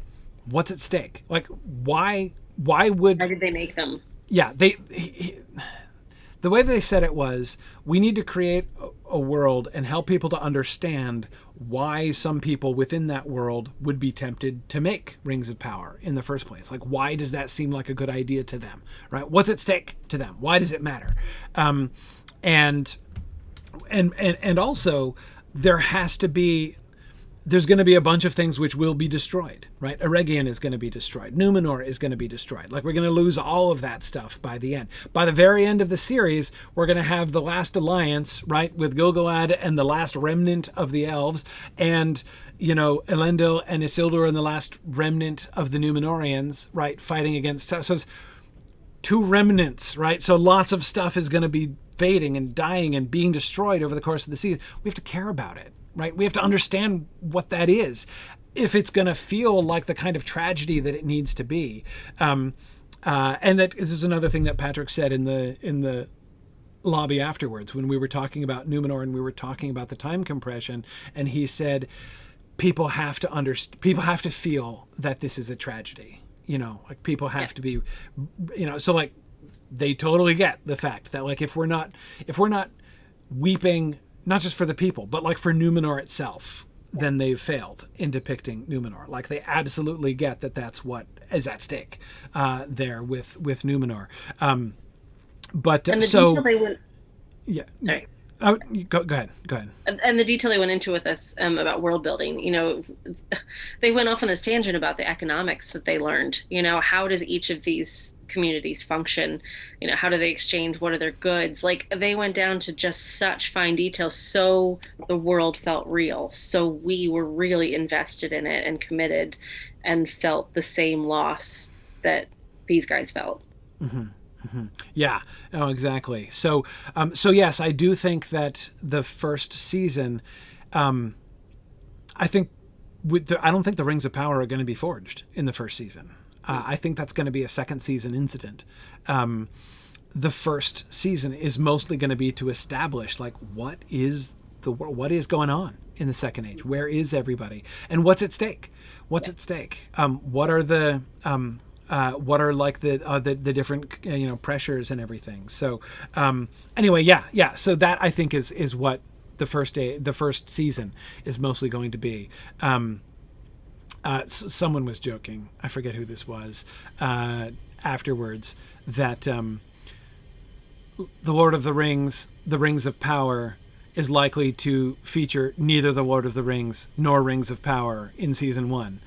what's at stake? Why did they make them? Yeah, the way they said it was, we need to create a world and help people to understand why some people within that world would be tempted to make Rings of Power in the first place. Why does that seem like a good idea to them, right? What's at stake to them? Why does it matter? And also there has to be there's going to be a bunch of things which will be destroyed, right? Eregion is going to be destroyed. Numenor is going to be destroyed. Like, we're going to lose all of that stuff by the end. By the very end of the series, we're going to have the last alliance, right, with Gil-galad and the last remnant of the elves, and, you know, Elendil and Isildur and the last remnant of the Numenorians, right, fighting against... So it's 2 remnants, right? So lots of stuff is going to be fading and dying and being destroyed over the course of the season. We have to care about it. Right? We have to understand what that is if it's going to feel like the kind of tragedy that it needs to be. And that this is another thing that Patrick said in the lobby afterwards when we were talking about Numenor and we were talking about the time compression. And he said, people have to feel that this is a tragedy. You know, like, people have to be, you know, so like they totally get the fact that, like, if we're not weeping, not just for the people, but like for Numenor itself, then they've failed in depicting Numenor. Like, they absolutely get that that's what is at stake there with Numenor. But and the so detail they went, yeah, sorry. Oh, go ahead. And the detail they went into with us about world building, you know, they went off on this tangent about the economics that they learned. You know, how does each of these communities function? You know, how do they exchange? What are their goods? Like, they went down to just such fine detail, so the world felt real. So we were really invested in it and committed, and felt the same loss that these guys felt. Mm-hmm. Mm-hmm. Yeah, oh, exactly. So yes, I do think that the first season, I don't think the Rings of Power are going to be forged in the first season. I think that's going to be a second season incident. The first season is mostly going to be to establish, like, what is going on in the Second Age? Where is everybody? And what's at stake? What's at stake? What are the like the different, you know, pressures and everything. So anyway, yeah. So that, I think, is what the first season is mostly going to be. Someone was joking, I forget who this was, afterwards, that the Lord of the Rings of Power is likely to feature neither the Lord of the Rings nor Rings of Power in season 1.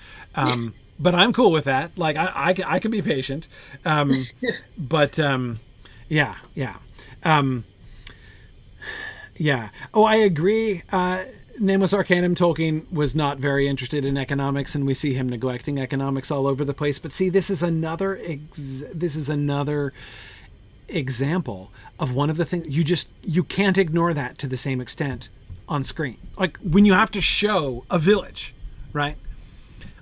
But I'm cool with that. Like, I can be patient. But yeah. Oh, I agree. Nameless Arcanum, Tolkien was not very interested in economics, and we see him neglecting economics all over the place. But see, this is another example of one of the things you can't ignore that to the same extent on screen. Like, when you have to show a village, right,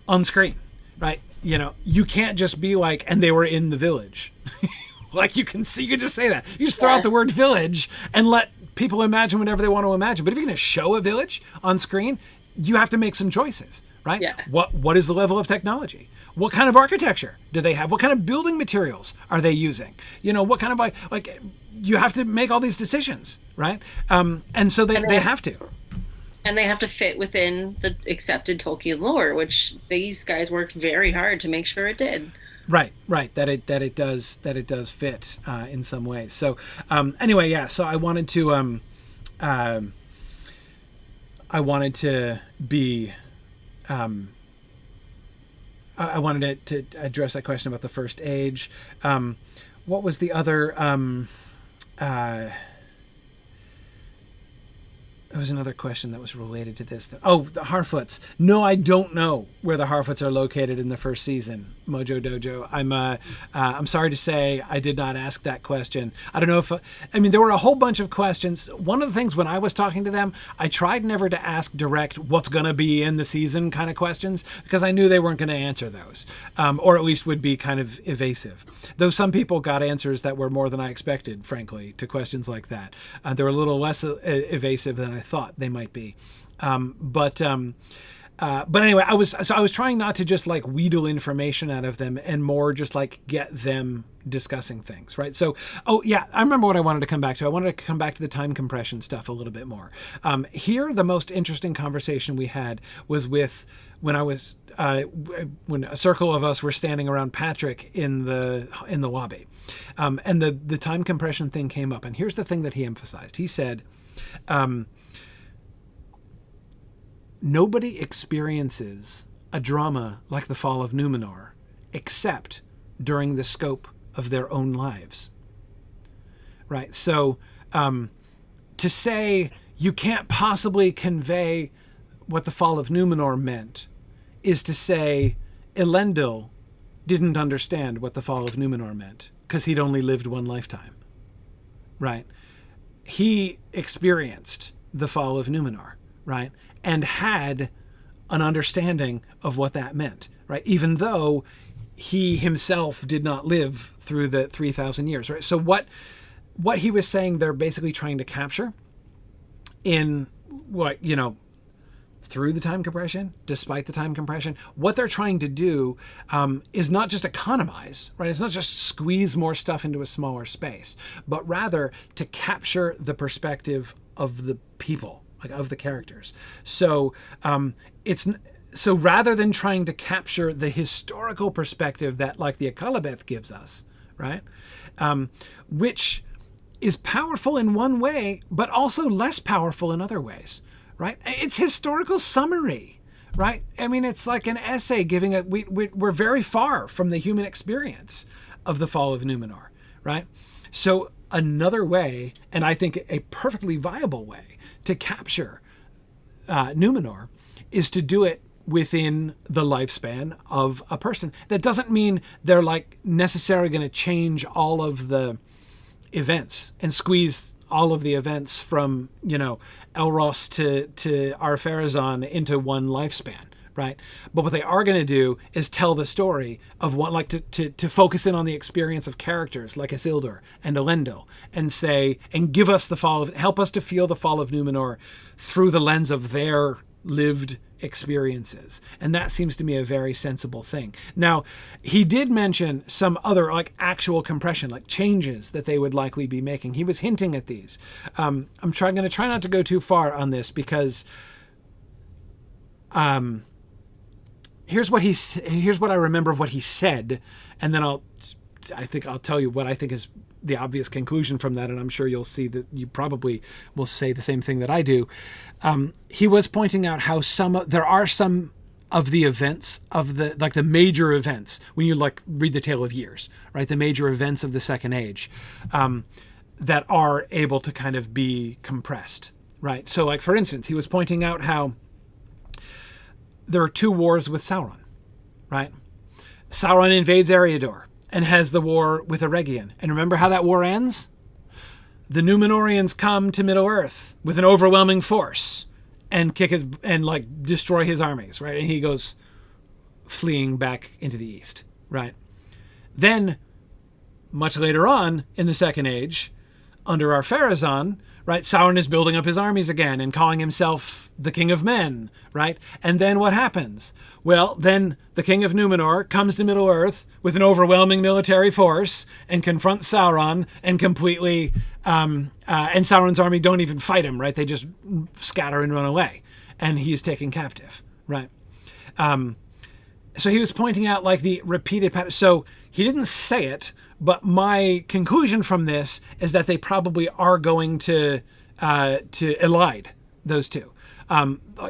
on screen, right? You know, you can't just be like, and they were in the village. Like, you can just say that. You just throw out the word village and let people imagine whatever they want to imagine. But if you're going to show a village on screen, you have to make some choices, right? Yeah. What is the level of technology? What kind of architecture do they have? What kind of building materials are they using? You know, what kind of like you have to make all these decisions, right? And so they have to. And they have to fit within the accepted Tolkien lore, which these guys worked very hard to make sure it did. Right. That it does fit in some ways. So anyway, yeah. So I wanted to be. I wanted to address that question about the First Age. What was the other? There was another question that was related to this. The Harfoots. No, I don't know where the Harfoots are located in the first season, Mojo Dojo. I'm sorry to say I did not ask that question. I don't know if... there were a whole bunch of questions. One of the things when I was talking to them, I tried never to ask direct what's going to be in the season kind of questions, because I knew they weren't going to answer those, or at least would be kind of evasive. Though some people got answers that were more than I expected, frankly, to questions like that. They were a little less evasive than I thought they might be. But anyway, I was trying not to just like wheedle information out of them, and more just like get them discussing things, right? So, I remember what I wanted to come back to. I wanted to come back to the time compression stuff a little bit more. Here, the most interesting conversation we had was with when a circle of us were standing around Patrick in the lobby, and the time compression thing came up. And here's the thing that he emphasized. He said, nobody experiences a drama like the fall of Numenor except during the scope of their own lives. Right? So to say you can't possibly convey what the fall of Numenor meant is to say Elendil didn't understand what the fall of Numenor meant because he'd only lived one lifetime. Right? He experienced the fall of Numenor, right? And had an understanding of what that meant, right? Even though he himself did not live through the 3,000 years, right? So what he was saying they're basically trying to capture in what, through the time compression, despite the time compression, what they're trying to do is not just economize, right? It's not just squeeze more stuff into a smaller space, but rather to capture the perspective of the people, like of the characters. So so rather than trying to capture the historical perspective that like the Akalabeth gives us, right? Which is powerful in one way, but also less powerful in other ways. Right? It's historical summary, right? I mean, it's like an essay giving we're very far from the human experience of the fall of Numenor, right? So another way, and I think a perfectly viable way to capture Numenor is to do it within the lifespan of a person. That doesn't mean they're like necessarily going to change all of the events and squeeze all of the events from, Elros to Ar-Pharazôn into one lifespan, right? But what they are going to do is tell the story of what, like to focus in on the experience of characters like Isildur and Elendil and give us help us to feel the fall of Numenor through the lens of their lived experiences. And that seems to me a very sensible thing. Now, he did mention some other like actual compression, like changes that they would likely be making. He was hinting at these. I'm going to try not to go too far on this because here's what I remember of what he said, and then I'll tell you what I think is the obvious conclusion from that, and I'm sure you'll see that you probably will say the same thing that I do. He was pointing out how there are some of the events of the major events when you like read the Tale of Years, right? The major events of the Second Age that are able to kind of be compressed, right? So, like for instance, he was pointing out how there are two wars with Sauron, right? Sauron invades Eriador and has the war with Eregion. And remember how that war ends? The Númenóreans come to Middle-earth with an overwhelming force and destroy his armies, right? And he goes fleeing back into the east, right? Then, much later on in the Second Age, under Ar-Pharazôn, right, Sauron is building up his armies again and calling himself the King of Men, right? And then what happens? Well, then the King of Númenor comes to Middle-earth with an overwhelming military force and confronts Sauron and completely, and Sauron's army don't even fight him, right? They just scatter and run away, and he's taken captive, right? So he was pointing out like the repeated pattern. So he didn't say it, but my conclusion from this is that they probably are going to elide those two.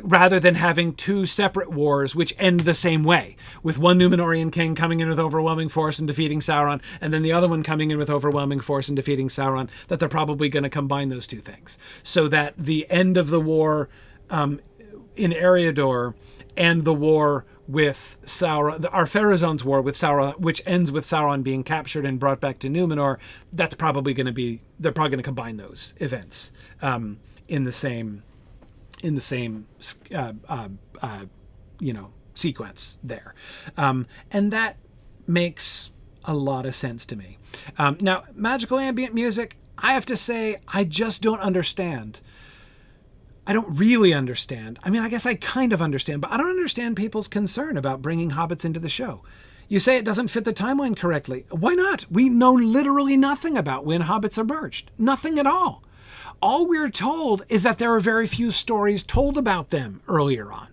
Rather than having two separate wars which end the same way, with one Númenórean king coming in with overwhelming force and defeating Sauron, and then the other one coming in with overwhelming force and defeating Sauron, that they're probably going to combine those two things. So that the end of the war in Eriador and the war with Sauron, Ar-Pharazôn's war with Sauron, which ends with Sauron being captured and brought back to Númenor, they're probably going to combine those events in the same sequence there. And that makes a lot of sense to me. Now, magical ambient music, I have to say, I just don't understand. I don't really understand. I mean, I guess I kind of understand, but I don't understand people's concern about bringing hobbits into the show. You say it doesn't fit the timeline correctly. Why not? We know literally nothing about when hobbits emerged. Nothing at all. All we're told is that there are very few stories told about them earlier on.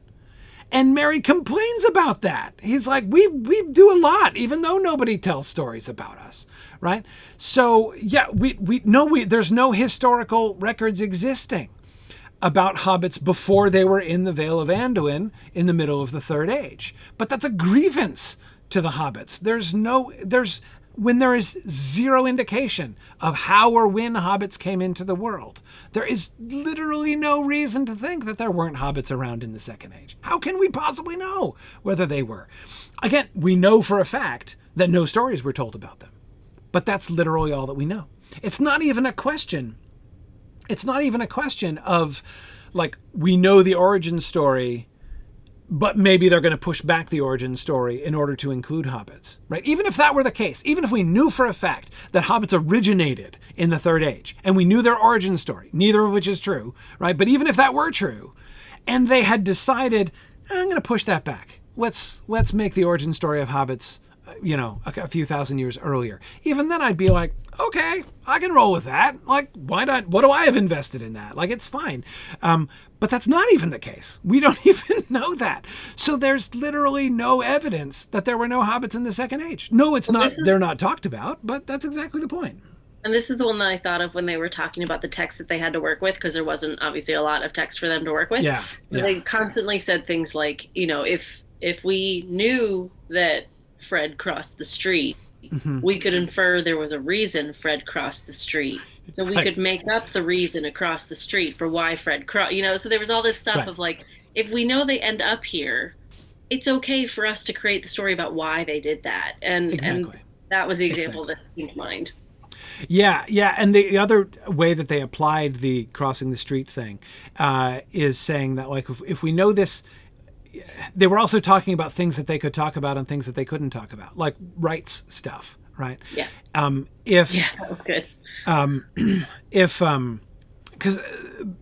And Merry complains about that. He's like, we do a lot, even though nobody tells stories about us, right? So, yeah, there's no historical records existing. about hobbits before they were in the Vale of Anduin in the middle of the Third Age. But that's a grievance to the hobbits. When there is zero indication of how or when hobbits came into the world, there is literally no reason to think that there weren't hobbits around in the Second Age. How can we possibly know whether they were? Again, we know for a fact that no stories were told about them. But that's literally all that we know. It's not even a question. It's not even a question of, like, we know the origin story, but maybe they're going to push back the origin story in order to include hobbits, right? Even if that were the case, even if we knew for a fact that hobbits originated in the Third Age, and we knew their origin story, neither of which is true, right? But even if that were true, and they had decided, I'm going to push that back. Let's make the origin story of hobbits, a few thousand years earlier. Even then I'd be like, okay, I can roll with that. Like, why not? What do I have invested in that? Like, it's fine. But that's not even the case. We don't even know that. So there's literally no evidence that there were no hobbits in the Second Age. No, it's not. They're not talked about, but that's exactly the point. And this is the one that I thought of when they were talking about the text that they had to work with, because there wasn't obviously a lot of text for them to work with. Yeah. They constantly said things like, if we knew that Fred crossed the street, we could infer there was a reason Fred crossed the street. So we could make up the reason across the street for why Fred crossed, so there was all this stuff of like, if we know they end up here, it's okay for us to create the story about why they did that. And that was the example that came to mind. Yeah. And the other way that they applied the crossing the street thing is saying that, like, if we know this, they were also talking about things that they could talk about and things that they couldn't talk about, like rights stuff, right? Yeah. That was good. Because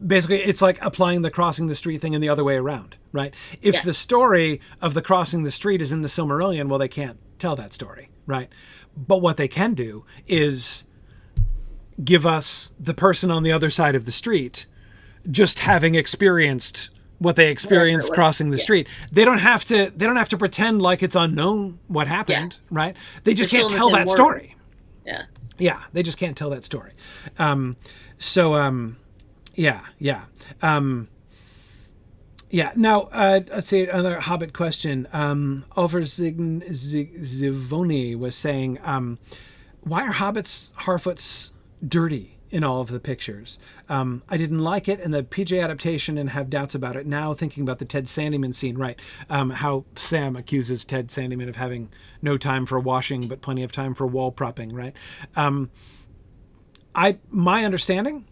basically it's like applying the crossing the street thing in the other way around, right? If the story of the crossing the street is in the Silmarillion, well, they can't tell that story, right? But what they can do is give us the person on the other side of the street just having experienced what they experienced crossing the street. They don't have to pretend like it's unknown what happened, right? They just can't tell that story. Yeah, they just can't tell that story. Now, let's see, another Hobbit question. Oliver Zivoni was saying, why are hobbits, Harfoots dirty in all of the pictures? I didn't like it in the PJ adaptation and have doubts about it now, thinking about the Ted Sandyman scene, right? How Sam accuses Ted Sandyman of having no time for washing, but plenty of time for wall propping, right? My understanding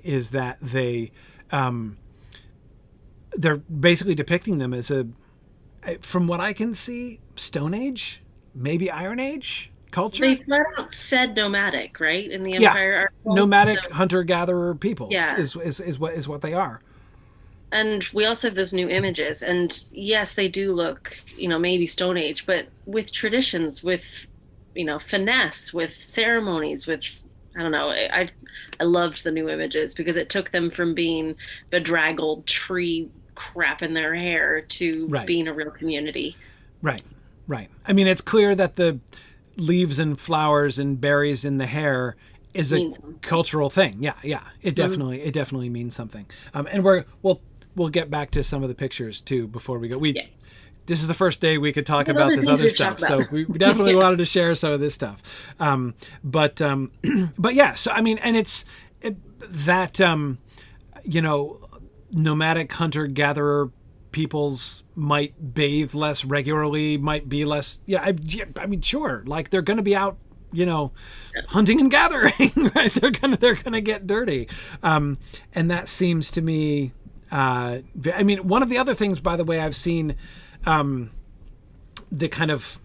is that they're basically depicting them as from what I can see, Stone Age, maybe Iron Age culture. They flat out said nomadic, right? In the Empire article. Nomadic hunter-gatherer peoples is what they are. And we also have those new images, and yes, they do look, maybe Stone Age, but with traditions, with, finesse, with ceremonies, with, I don't know. I loved the new images because it took them from being bedraggled tree crap in their hair to being a real community. Right. I mean, it's clear that the leaves and flowers and berries in the hair is a cultural thing. Yeah. It definitely means something. And we'll get back to some of the pictures too before we go. This is the first day we could talk about this other stuff, so we definitely wanted to share some of this stuff. But yeah. So I mean, and nomadic hunter-gatherer peoples might bathe less regularly, might be less. I mean, sure. Like they're going to be out, hunting and gathering, right? They're gonna get dirty, and that seems to me. I mean, one of the other things, by the way, I've seen the kind of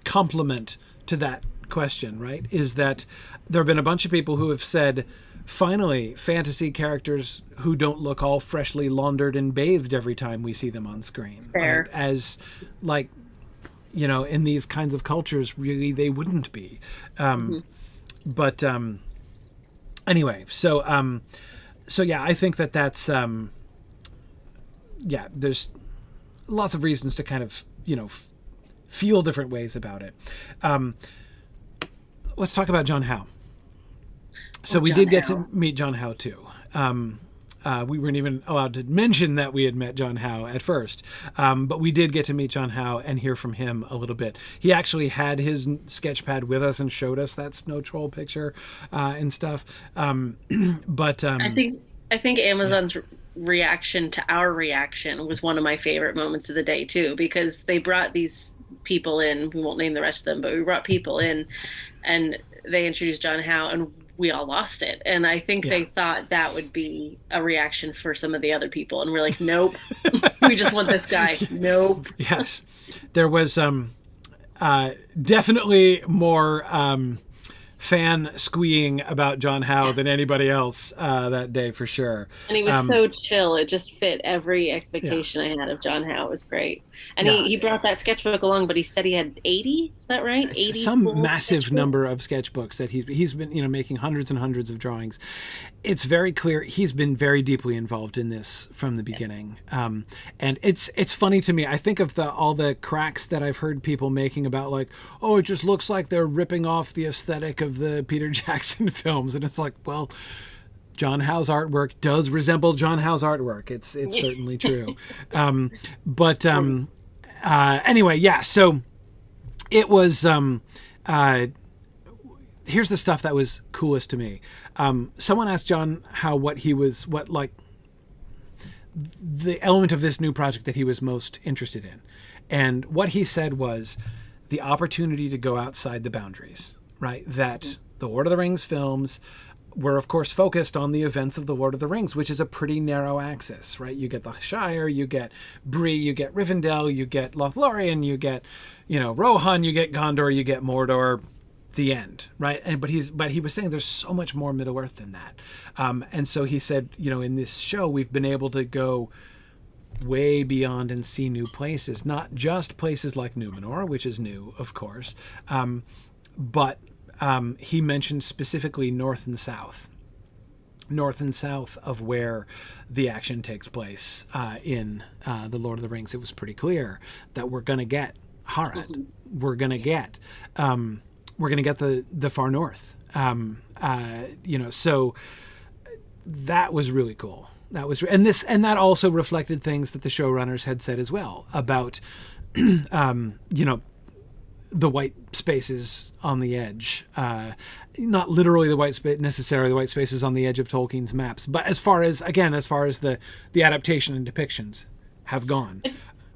complement to that question, right, is that there have been a bunch of people who have said, finally, fantasy characters who don't look all freshly laundered and bathed every time we see them on screen. Right? As, like, in these kinds of cultures, really, they wouldn't be. But anyway, so yeah, I think that's, there's lots of reasons to kind of, feel different ways about it. Let's talk about John Howe. So we did get to meet John Howe too. We weren't even allowed to mention that we had met John Howe at first, but we did get to meet John Howe and hear from him a little bit. He actually had his sketch pad with us and showed us that snow troll picture and stuff. But I think Amazon's reaction to our reaction was one of my favorite moments of the day too, because they brought these people in. We won't name the rest of them, but we brought people in, and they introduced John Howe, and we all lost it. And I think they thought that would be a reaction for some of the other people. And we're like, nope, we just want this guy. Nope. Yes. There was definitely more fan squeeing about John Howe than anybody else that day, for sure. And he was so chill. It just fit every expectation I had of John Howe. It was great. And he brought that sketchbook along, but he said he had 80. Is that right? 80 some massive number of sketchbooks that he's been making hundreds and hundreds of drawings. It's very clear he's been very deeply involved in this from the beginning. And it's funny to me. I think of all the cracks that I've heard people making about, like, oh, it just looks like they're ripping off the aesthetic of the Peter Jackson films, and it's like, well, John Howe's artwork does resemble John Howe's artwork. It's certainly true. Anyway, yeah. So it was. Here's the stuff that was coolest to me. Someone asked John Howe what the element of this new project that he was most interested in, and what he said was the opportunity to go outside the boundaries. Right, that the Lord of the Rings films were, of course, focused on the events of the Lord of the Rings, which is a pretty narrow axis, right? You get the Shire, you get Bree, you get Rivendell, you get Lothlorien, you get, Rohan, you get Gondor, you get Mordor, the end, right? But he was saying there's so much more Middle Earth than that, and so he said, in this show we've been able to go way beyond and see new places, not just places like Numenor, which is new, of course, but he mentioned specifically north and south of where the action takes place in the Lord of the Rings. It was pretty clear that we're going to get Harad. Mm-hmm. We're going to get the far north. So that was really cool. That was, and that also reflected things that the showrunners had said as well about, the white spaces on the edge, not literally necessarily the white spaces on the edge of Tolkien's maps, but as far as the adaptation and depictions have gone.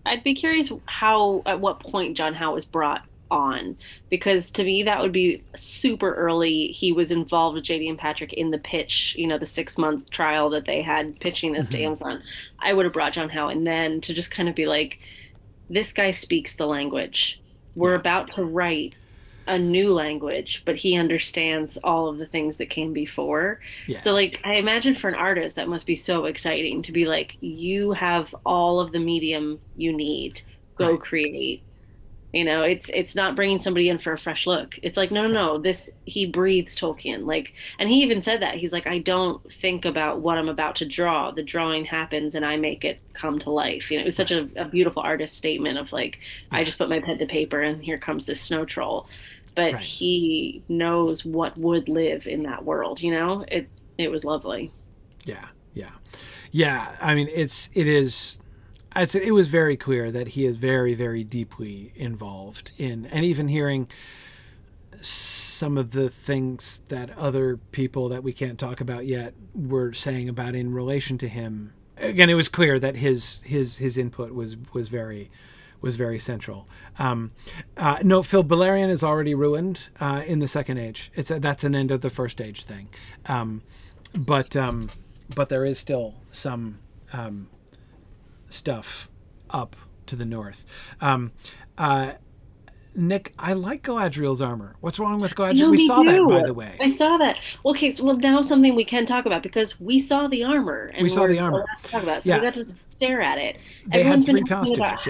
I'd be curious at what point John Howe was brought on, because to me that would be super early. He was involved with JD and Patrick in the pitch, the 6-month trial that they had pitching this to Amazon. I would have brought John Howe, and then to just kind of be like, this guy speaks the language. We're about to write a new language, but he understands all of the things that came before. Yes. So I imagine for an artist, that must be so exciting to be like, you have all of the medium you need, go create. It's not bringing somebody in for a fresh look. It's like, no, he breathes Tolkien. And he even said that. He's like, I don't think about what I'm about to draw. The drawing happens and I make it come to life. It was such a beautiful artist statement of I just put my pen to paper and here comes this snow troll. But he knows what would live in that world, It was lovely. Yeah. I mean, it was very clear that he is very, very deeply involved in, and even hearing some of the things that other people that we can't talk about yet were saying about in relation to him. Again, it was clear that his input was very central. No, Phil, Beleriand is already ruined in the Second Age. That's an end of the First Age thing, but there is still some stuff up to the north. Nick, I like Galadriel's armor. What's wrong with Galadriel? No, we saw that, by the way. I saw that. Okay, so now something we can talk about, because we saw the armor. And we saw the armor. To talk about it, so we got to stare at it. They had 3 costumes.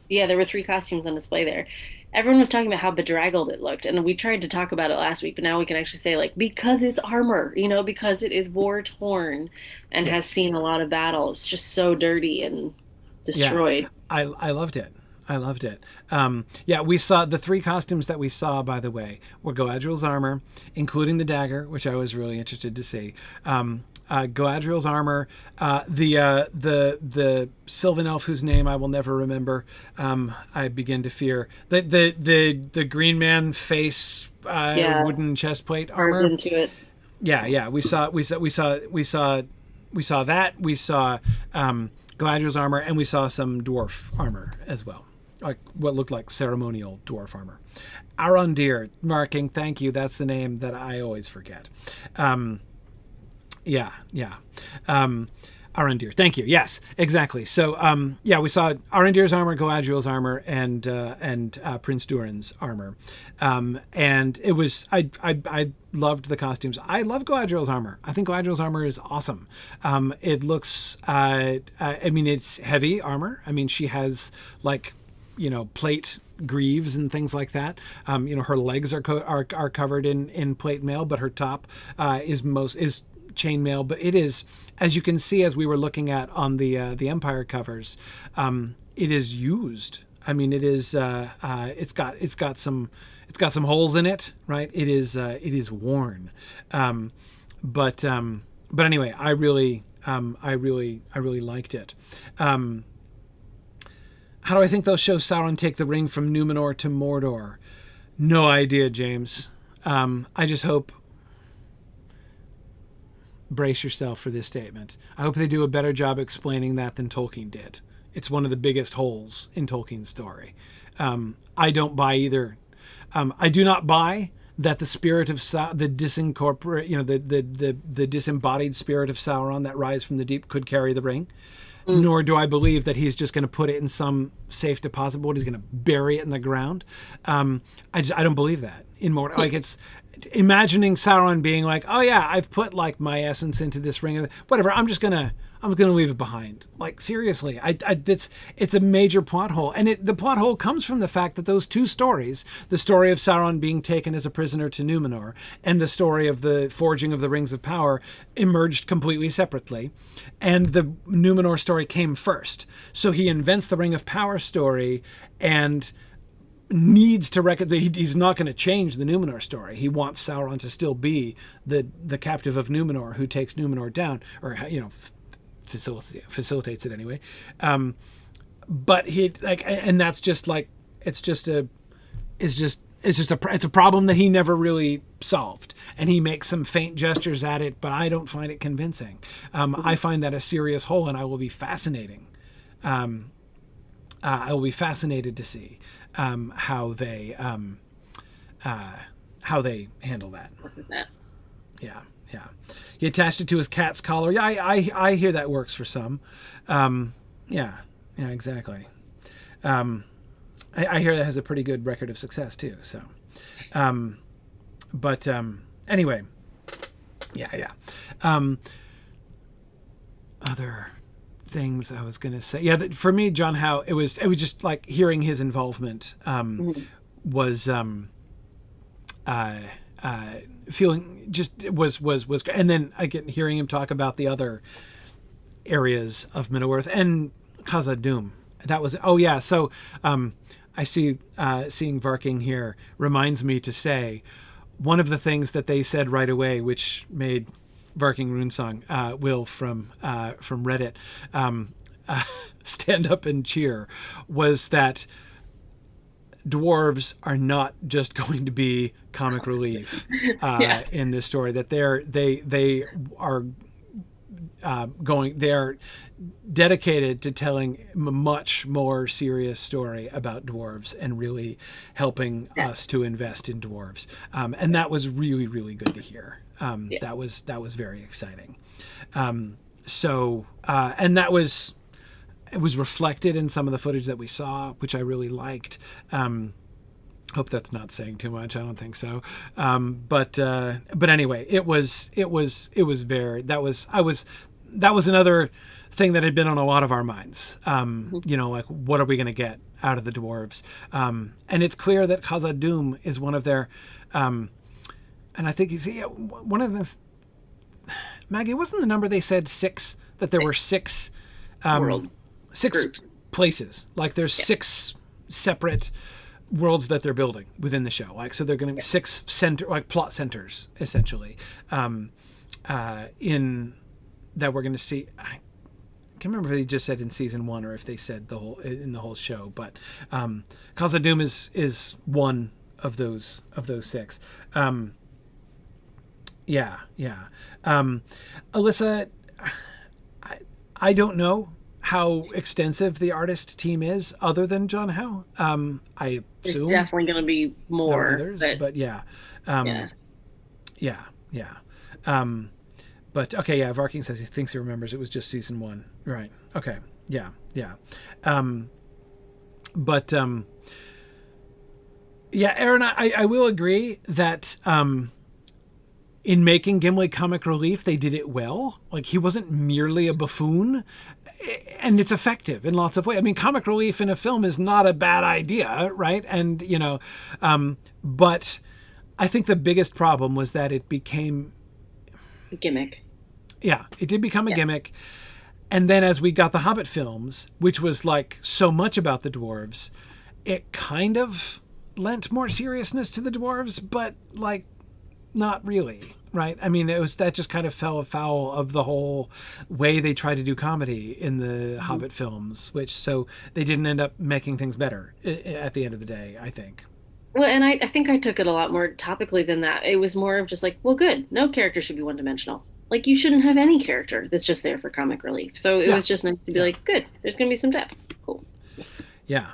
There were 3 costumes on display there. Everyone was talking about how bedraggled it looked, and we tried to talk about it last week, but now we can actually say, because it's armor, because it is war-torn and has seen a lot of battle. It's just so dirty and destroyed. Yeah. I loved it. I loved it. Yeah, we saw the 3 costumes that we saw, by the way, were Galadriel's armor, including the dagger, which I was really interested to see. Galadriel's armor, the Sylvan elf whose name I will never remember. I begin to fear the Green Man face wooden chest plate armor. Into it. Yeah. We saw that. We saw Galadriel's armor, and we saw some dwarf armor as well, like what looked like ceremonial dwarf armor. Arondir, marking. Thank you. That's the name that I always forget. Arondir. Thank you. Yes, exactly. So, we saw Arondir's armor, Galadriel's armor, and Prince Durin's armor. And it was, I loved the costumes. I love Galadriel's armor. I think Galadriel's armor is awesome. It looks, it's heavy armor. I mean, she has plate greaves and things like that. Her legs are covered in plate mail, but her top is chainmail. But it is, as you can see, as we were looking at on the Empire covers, it is used. I mean, it is. It's got some holes in it, right? It is worn. But anyway, I really liked it. How do I think they'll show Sauron take the ring from Numenor to Mordor? No idea, James. I just hope. Brace yourself for this statement. I hope they do a better job explaining that than Tolkien did. It's one of the biggest holes in Tolkien's story. I don't buy either. I do not buy that the spirit of the disembodied spirit of Sauron that rise from the deep could carry the ring. Nor do I believe that he's just going to put it in some safe deposit board. He's going to bury it in the ground. I don't believe that in Mordor. Like, it's imagining Sauron being like, oh yeah, I've put like my essence into this ring, whatever. I'm gonna leave it behind. Like, seriously, it's a major plot hole, and the plot hole comes from the fact that those 2 stories, the story of Sauron being taken as a prisoner to Numenor, and the story of the forging of the Rings of Power, emerged completely separately, and the Numenor story came first. So he invents the Ring of Power story, and needs to he's not going to change the Numenor story. He wants Sauron to still be the captive of Numenor who takes Numenor down, or facilitates it anyway. But and that's just like it's a problem that he never really solved, and he makes some faint gestures at it, but I don't find it convincing. I find that a serious hole, and I will be fascinated to see how they handle that. Yeah. He attached it to his cat's collar. Yeah, I hear that works for some. Yeah, exactly. I hear that has a pretty good record of success too. So, anyway, yeah. Other things I was going to say. Yeah, for me, John Howe, it was just like hearing his involvement was feeling just was, and then again hearing him talk about the other areas of Middle-earth and Khazad-dûm. That was so I see seeing Varking here reminds me to say one of the things that they said right away, which made Varking Runesong, Will from Reddit, stand up and cheer, was that dwarves are not just going to be comic relief in this story. That they are dedicated to telling a much more serious story about dwarves and really helping us to invest in dwarves. And that was really, really good to hear. That was very exciting. And it was reflected in some of the footage that we saw, which I really liked. Hope that's not saying too much. I don't think so. But anyway, it was very, that was another thing that had been on a lot of our minds. Like, what are we going to get out of the dwarves? And it's clear that Khazad-dûm is one of their, and I think one of the, Maggie, wasn't the number they said 6, that there were 6, World six groups. places, like there's 6 separate worlds that they're building within the show. Like, so they're going to be 6 plot centers essentially, in that we're going to see. I can't remember if they just said in season 1 or if they said in the whole show, but Khazad-dûm is one of those 6. Alyssa, I don't know how extensive the artist team is other than John Howe. I assume there's definitely going to be more others, but yeah. But okay, yeah, Varking says he thinks he remembers it was just season 1. Right. Okay. Yeah. Aaron, I will agree that in making Gimli comic relief, they did it well. Like, he wasn't merely a buffoon, and it's effective in lots of ways. I mean, comic relief in a film is not a bad idea, right? And, but I think the biggest problem was that it became a gimmick. Yeah, it did become a gimmick. And then as we got the Hobbit films, which was like so much about the dwarves, it kind of lent more seriousness to the dwarves, but like not really, right? I mean, that just kind of fell afoul of the whole way they tried to do comedy in the Hobbit films, so they didn't end up making things better at the end of the day, I think. Well, and I think I took it a lot more topically than that. It was more of just like, well, good. No character should be one-dimensional. Like, you shouldn't have any character that's just there for comic relief. So it was just nice to be like, good, there's going to be some depth. Cool. Yeah,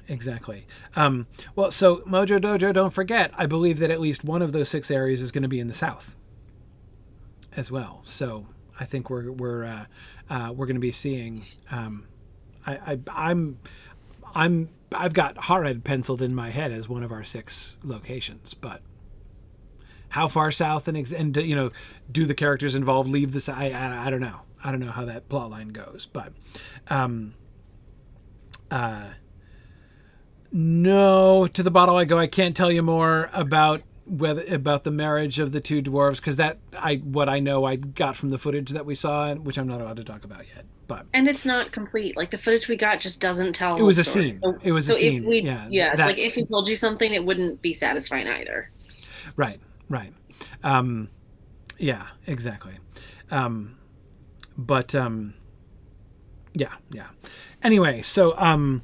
exactly. Well, so Mojo Dojo, don't forget, I believe that at least one of those 6 areas is going to be in the South as well. So I think we're going to be seeing. I've got Harad penciled in my head as one of our 6 locations, but how far south and do the characters involved leave the South? I don't know. I don't know how that plot line goes, but. No, to the bottle I go. I can't tell you more about the marriage of the 2 dwarves, because what I know I got from the footage that we saw, which I'm not allowed to talk about yet. And it's not complete. Like, the footage we got just doesn't tell. It was a scene. It was a scene. It's like if he told you something, it wouldn't be satisfying either. Right. Yeah, exactly. Anyway, so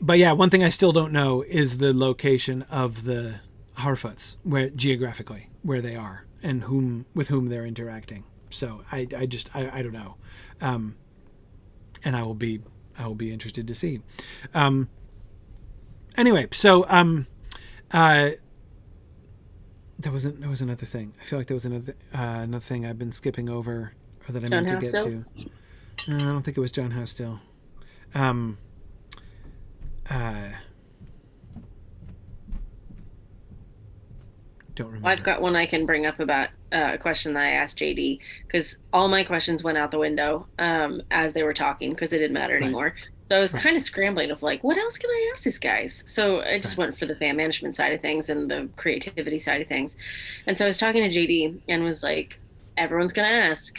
but yeah, one thing I still don't know is the location of the Harfoots, geographically where they are and with whom they're interacting. So I don't know, and I will be interested to see. Anyway, so there was another thing. I feel like there was another thing I've been skipping over, or that I meant to get to. I don't think it was John Howe still. Don't remember. I've got one I can bring up about a question that I asked JD, because all my questions went out the window as they were talking, because it didn't matter anymore. So I was kind of scrambling of like, what else can I ask these guys? So I just went for the fan management side of things and the creativity side of things. And so I was talking to JD and was like, everyone's going to ask,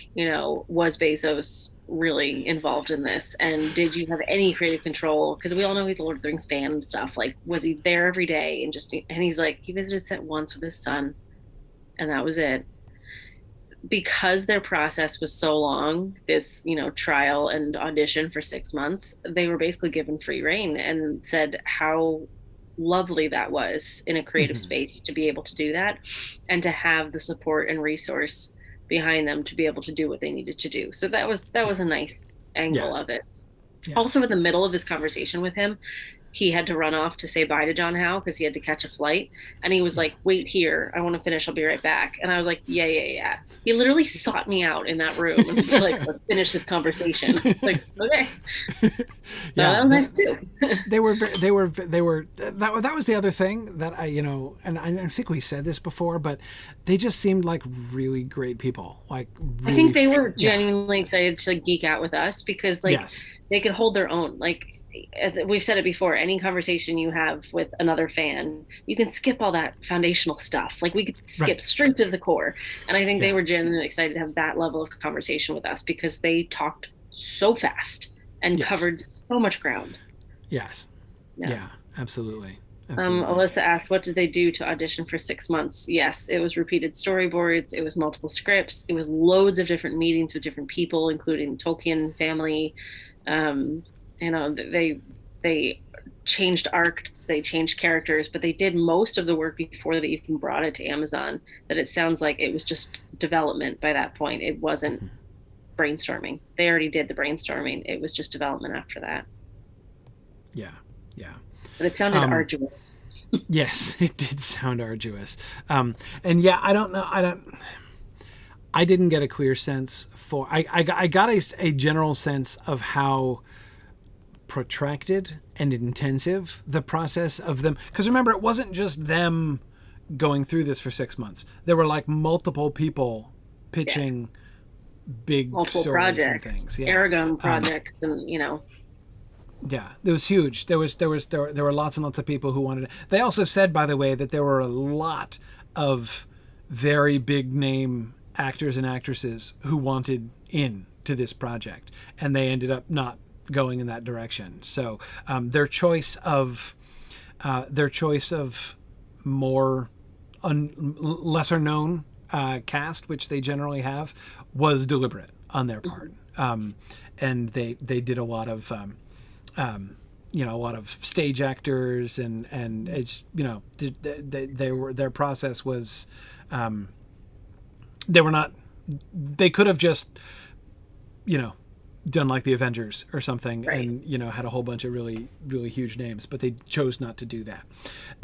was Bezos really involved in this? And did you have any creative control? Because we all know he's a Lord of the Rings fan and stuff. Like, was he there every day? And he's like, he visited set once with his son, and that was it. Because their process was so long, this, trial and audition for 6 months, they were basically given free rein and said how lovely that was in a creative space to be able to do that and to have the support and resource behind them to be able to do what they needed to do. So that was a nice angle of it. Yeah. Also, in the middle of this conversation with him, he had to run off to say bye to John Howe because he had to catch a flight. And he was like, wait here, I want to finish, I'll be right back. And I was like, yeah. He literally sought me out in that room and was like, let's finish this conversation. It's like, okay. That was nice too. That was the other thing that and I think we said this before, but they just seemed like really great people. Like, really, I think they were genuinely excited to geek out with us because they could hold their own. Like, we've said it before, any conversation you have with another fan, you can skip all that foundational stuff. Like, we could skip straight to the core. And I think they were genuinely excited to have that level of conversation with us because they talked so fast and Yes. covered so much ground. Yes. Yeah, absolutely. Alyssa asked, what did they do to audition for 6 months? Yes, it was repeated storyboards. It was multiple scripts. It was loads of different meetings with different people, including Tolkien family. Um, they changed arcs, they changed characters, but they did most of the work before they even brought it to Amazon. That it sounds like it was just development by that point. It wasn't brainstorming. They already did the brainstorming. It was just development after that. Yeah. Yeah. But it sounded arduous. Yes, it did sound arduous. And yeah, I don't know. I didn't get a clear sense for, I got a general sense of how protracted and intensive the process of them. Because remember, it wasn't just them going through this for 6 months. There were like multiple people pitching big multiple stories projects, and things. Yeah. Aragon projects, and Yeah, it was huge. There were lots and lots of people who wanted it. They also said, by the way, that there were a lot of very big name actors and actresses who wanted in to this project, and they ended up not going in that direction. So their choice of more lesser known cast, which they generally have, was deliberate on their part, and they did a lot of. A lot of stage actors, and it's, their process was, they could have just, done like the Avengers or something, right, and, had a whole bunch of really, really huge names, but they chose not to do that.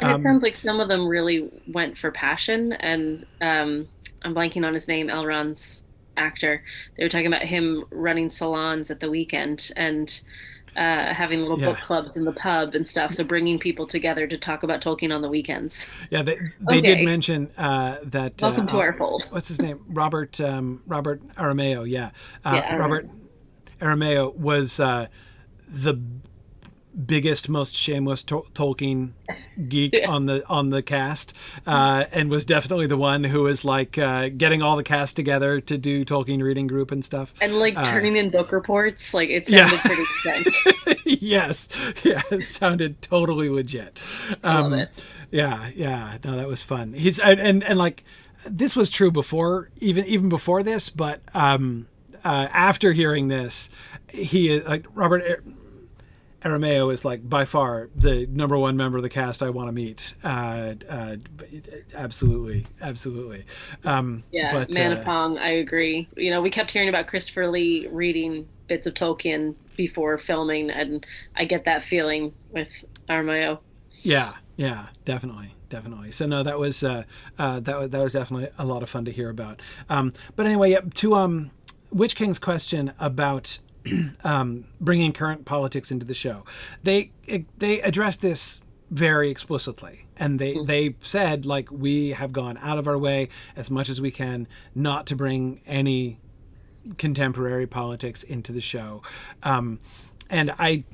And it sounds like some of them really went for passion, and I'm blanking on his name, Elrond's actor. They were talking about him running salons at the weekend, and having little book clubs in the pub and stuff. So bringing people together to talk about Tolkien on the weekends. Yeah, they did mention that. Welcome to our fold. What's his name? Robert Aramayo. Yeah. Robert Aramayo was the biggest, most shameless Tolkien geek on the cast, and was definitely the one who was like getting all the cast together to do Tolkien reading group and stuff, and like turning in book reports. Like, it sounded pretty intense. Yes, yeah, it sounded totally legit. I love it. Yeah, no, that was fun. He's and like, this was true before, even before this, but after hearing this, he, like, Robert Aramayo is like by far the number one member of the cast I want to meet. Absolutely. Man of Pong, I agree. We kept hearing about Christopher Lee reading bits of Tolkien before filming, and I get that feeling with Aramayo. Yeah, definitely. So no, that was definitely a lot of fun to hear about. But anyway, to Witch King's question about bringing current politics into the show, they addressed this very explicitly, and they said, like, we have gone out of our way as much as we can not to bring any contemporary politics into the show, and I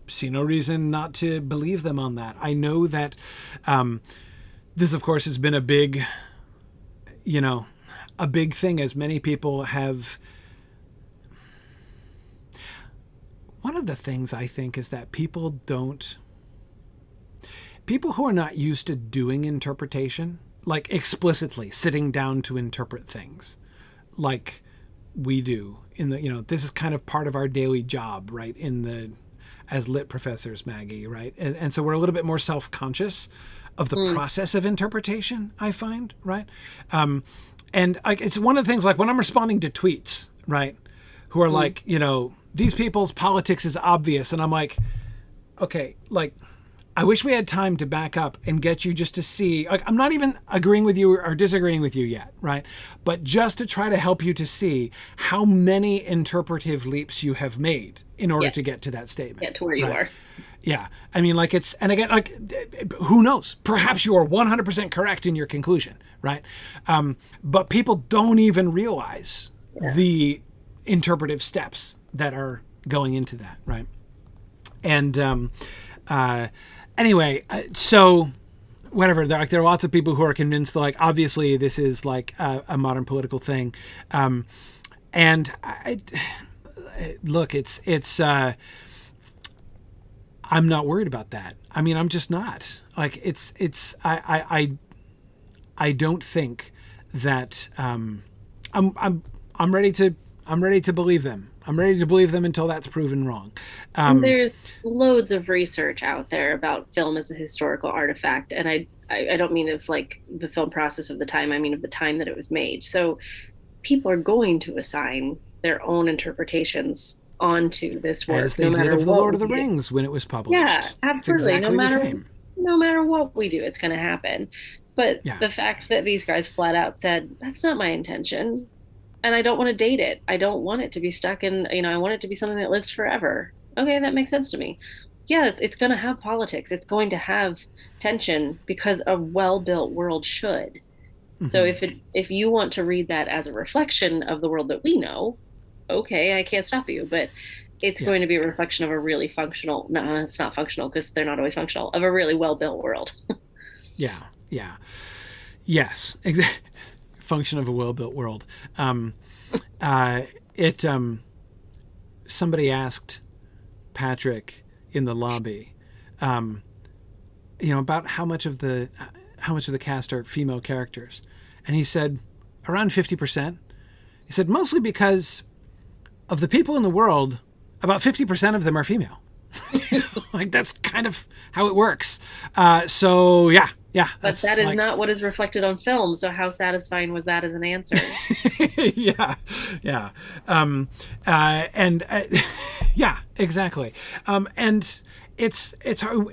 see no reason not to believe them on that. I know that this, of course, has been a big thing, as many people have. One of the things I think is that people who are not used to doing interpretation, like explicitly sitting down to interpret things like we do this is kind of part of our daily job, right? As lit professors, Maggie, right? And so we're a little bit more self-conscious of the process of interpretation, I find, right? And it's one of the things, like when I'm responding to tweets, right, who are like, these people's politics is obvious. And I'm like, okay, like, I wish we had time to back up and get you just to see, like, I'm not even agreeing with you or disagreeing with you yet, right? But just to try to help you to see how many interpretive leaps you have made in order to get to that statement. Get to where you are. Yeah. I mean, like, and again, like, who knows? Perhaps you are 100% correct in your conclusion, right? But people don't even realize the interpretive steps that are going into that, right? And anyway, so whatever, there are lots of people who are convinced that, like, obviously this is like a modern political thing. And look, I'm not worried about that. I mean, I'm just not. Like, I don't think that I'm ready to believe them. I'm ready to believe them until that's proven wrong. There's loads of research out there about film as a historical artifact, and I don't mean of like the film process of the time. I mean of the time that it was made. So people are going to assign their own interpretations onto this work, as they did of the Lord of the Rings when it was published. Yeah, absolutely. Exactly no matter what we do, it's going to happen. But the fact that these guys flat out said, that's not my intention, and I don't want to date it. I don't want it to be stuck in, I want it to be something that lives forever. Okay, that makes sense to me. Yeah, it's going to have politics. It's going to have tension because a well-built world should. Mm-hmm. So if you want to read that as a reflection of the world that we know, okay, I can't stop you. But it's going to be a reflection of a really functional, no, it's not functional because they're not always functional, of a really well-built world. Yeah. Yes. Function of a well-built world. Somebody asked Patrick in the lobby, about how much of the cast are female characters, and he said around 50%. He said mostly because of the people in the world, about 50% of them are female. Like, that's kind of how it works. So yeah. But that is not what is reflected on film. So how satisfying was that as an answer? Yeah. Yeah, exactly. And it's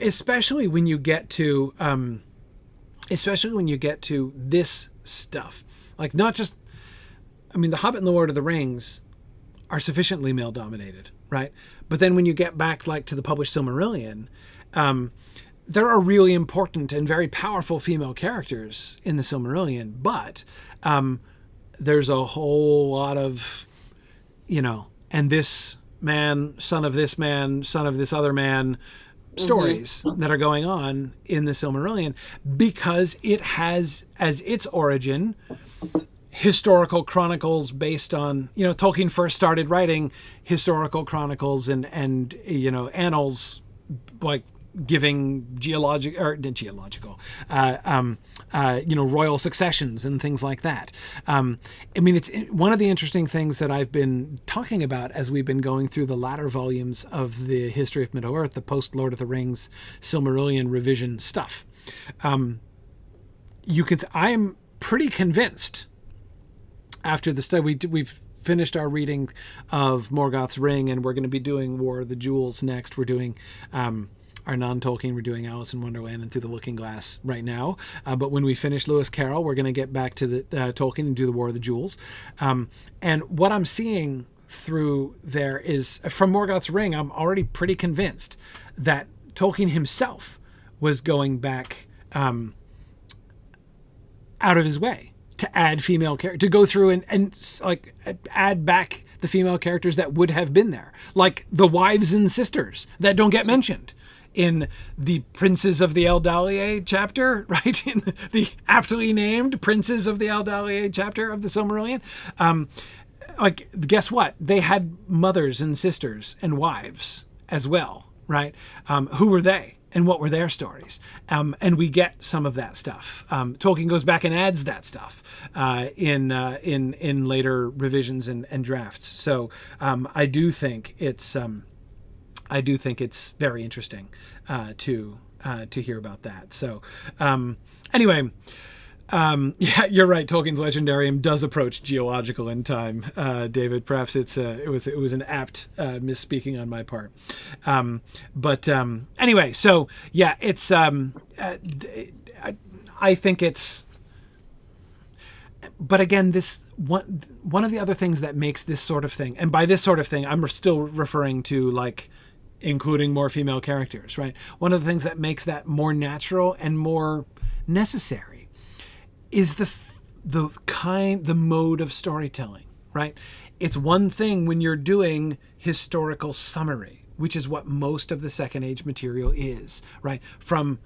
especially when you get to this stuff, like not just, The Hobbit and the Lord of the Rings are sufficiently male dominated, right? But then when you get back like to the published Silmarillion, there are really important and very powerful female characters in the Silmarillion, but there's a whole lot of, and this man, son of this other man, stories that are going on in the Silmarillion, because it has as its origin historical chronicles based on, Tolkien first started writing historical chronicles and annals, like giving royal successions and things like that. It's one of the interesting things that I've been talking about as we've been going through the latter volumes of the History of Middle-earth, the post Lord of the Rings Silmarillion revision stuff. I'm pretty convinced after the study, we've finished our reading of Morgoth's Ring, and we're going to be doing War of the Jewels next. We're doing our non-Tolkien, we're doing Alice in Wonderland and Through the Looking Glass right now. But when we finish Lewis Carroll, we're going to get back to the Tolkien and do the War of the Jewels. And what I'm seeing through there is, from Morgoth's Ring, I'm already pretty convinced that Tolkien himself was going back out of his way to add female characters, to go through and like add back the female characters that would have been there, like the wives and sisters that don't get mentioned in the Princes of the Eldalier chapter, right? In the aptly named Princes of the Eldalier chapter of the Silmarillion. Like, guess what? They had mothers and sisters and wives as well, right? Who were they? And what were their stories? And we get some of that stuff. Tolkien goes back and adds that stuff in later revisions and drafts. So I do think it's very interesting to hear about that. So anyway. Yeah, you're right. Tolkien's Legendarium does approach geological in time, David. Perhaps it was an apt misspeaking on my part. But anyway, so yeah, it's I think it's. But again, this one of the other things that makes this sort of thing, and by this sort of thing, I'm still referring to like including more female characters, right? One of the things that makes that more natural and more necessary is the mode of storytelling, right? It's one thing when you're doing historical summary, which is what most of the Second Age material is, right? From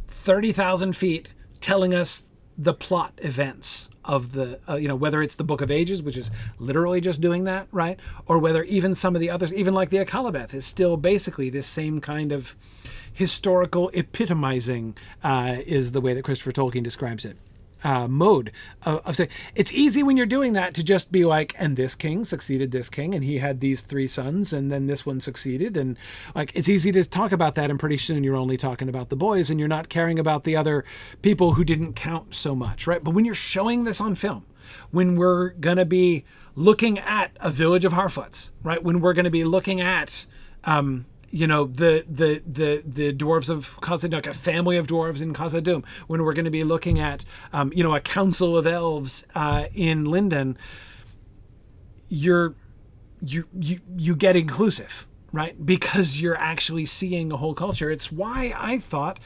30,000 feet telling us the plot events of the, whether it's the Book of Ages, which is literally just doing that, right? Or whether even some of the others, even like the Akalabeth, is still basically this same kind of historical epitomizing, is the way that Christopher Tolkien describes it. Mode of saying it's easy when you're doing that to just be like, and this king succeeded this king, and he had these 3 sons, and then this one succeeded, and like it's easy to talk about that, and pretty soon you're only talking about the boys, and you're not caring about the other people who didn't count so much, right? But when you're showing this on film, when we're gonna be looking at a village of Harfoots, right? When we're gonna be looking at the dwarves of Khazad-dûm, a family of dwarves in Khazad-dûm, when we're going to be looking at, a council of elves in Linden, you get inclusive, right? Because you're actually seeing a whole culture. It's why I thought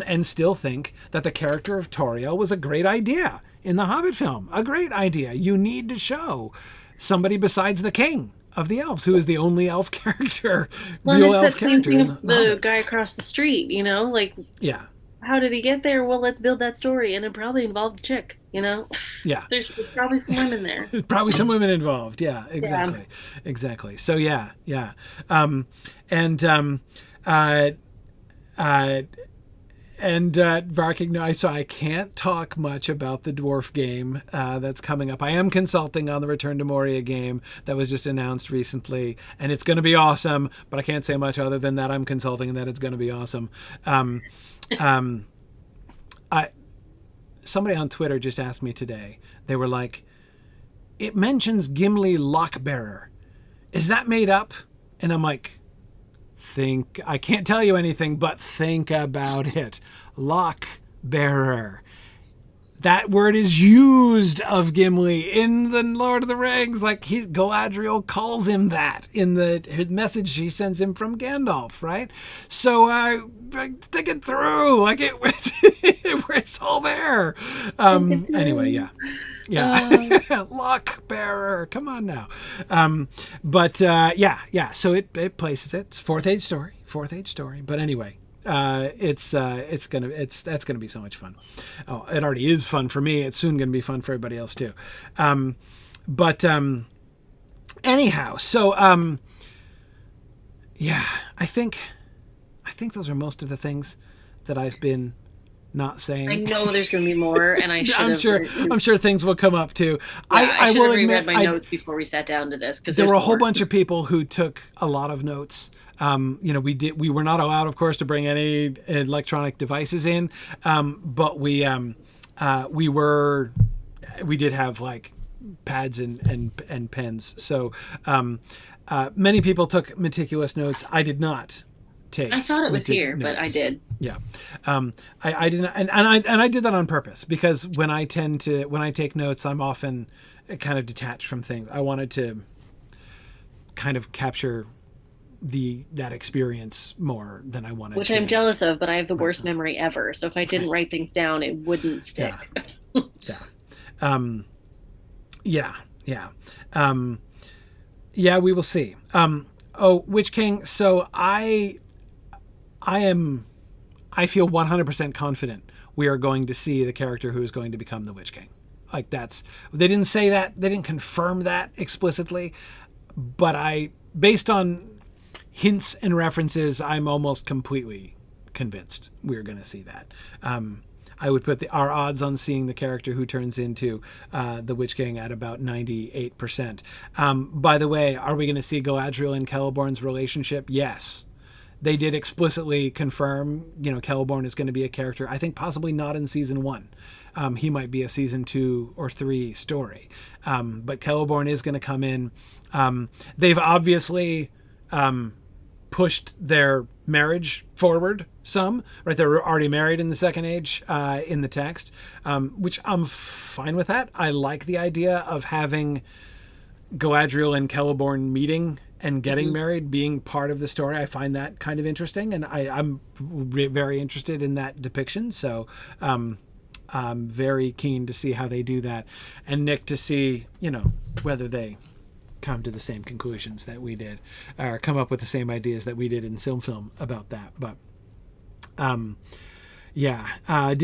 and still think that the character of Tauriel was a great idea in the Hobbit film. A great idea. You need to show somebody besides the king of the elves, who is the only elf character, real elf character. The guy across the street, yeah. How did he get there? Well, let's build that story, and it probably involved a chick, Yeah. There's probably some women there. Probably some women involved. Yeah, exactly. Yeah. Exactly. So yeah. Varking, so I can't talk much about the Dwarf game that's coming up. I am consulting on the Return to Moria game that was just announced recently, and it's going to be awesome, but I can't say much other than that I'm consulting and that it's going to be awesome. Somebody on Twitter just asked me today, they were like, it mentions Gimli Lockbearer. Is that made up? And I'm like, I can't tell you anything, but think about it. Lock bearer. That word is used of Gimli in the Lord of the Rings. Like Galadriel calls him that in the message she sends him from Gandalf, right? So think it through. Like it's all there. Anyway, yeah. Lock bearer. Come on now. So it places it. It's fourth age story. But anyway, that's gonna be so much fun. Oh, it already is fun for me. It's soon gonna be fun for everybody else too. Anyhow, so I think those are most of the things that I've been not saying. I know there's going to be more, and I'm sure things will come up too. Yeah, I will admit my notes before we sat down to this, because there were a whole bunch of people who took a lot of notes. We were not allowed, of course, to bring any electronic devices in, but we did have like pads and pens. So many people took meticulous notes. I did not. I thought it was here, notes. But I did. Yeah, I didn't, and I did that on purpose, because when I take notes, I'm often kind of detached from things. I wanted to kind of capture that experience more than I wanted. Which I'm jealous of, but I have the worst memory ever. So if I didn't write things down, it wouldn't stick. We will see. Witch King. So I feel 100% confident we are going to see the character who is going to become the Witch King. Like they didn't say that, they didn't confirm that explicitly, but based on hints and references, I'm almost completely convinced we're going to see that. I would put our odds on seeing the character who turns into the Witch King at about 98%. By the way, are we going to see Galadriel and Celeborn's relationship? Yes. They did explicitly confirm, Celeborn is going to be a character. I think possibly not in season 1. He might be a season 2 or 3 story. But Celeborn is going to come in. They've obviously pushed their marriage forward some, right? They're already married in the Second Age in the text, which I'm fine with that. I like the idea of having Galadriel and Celeborn meeting and getting married being part of the story. I find that kind of interesting, and I'm very interested in that depiction. So I'm very keen to see how they do that, and Nick to see, whether they come to the same conclusions that we did, or come up with the same ideas that we did in SilmFilm about that. But did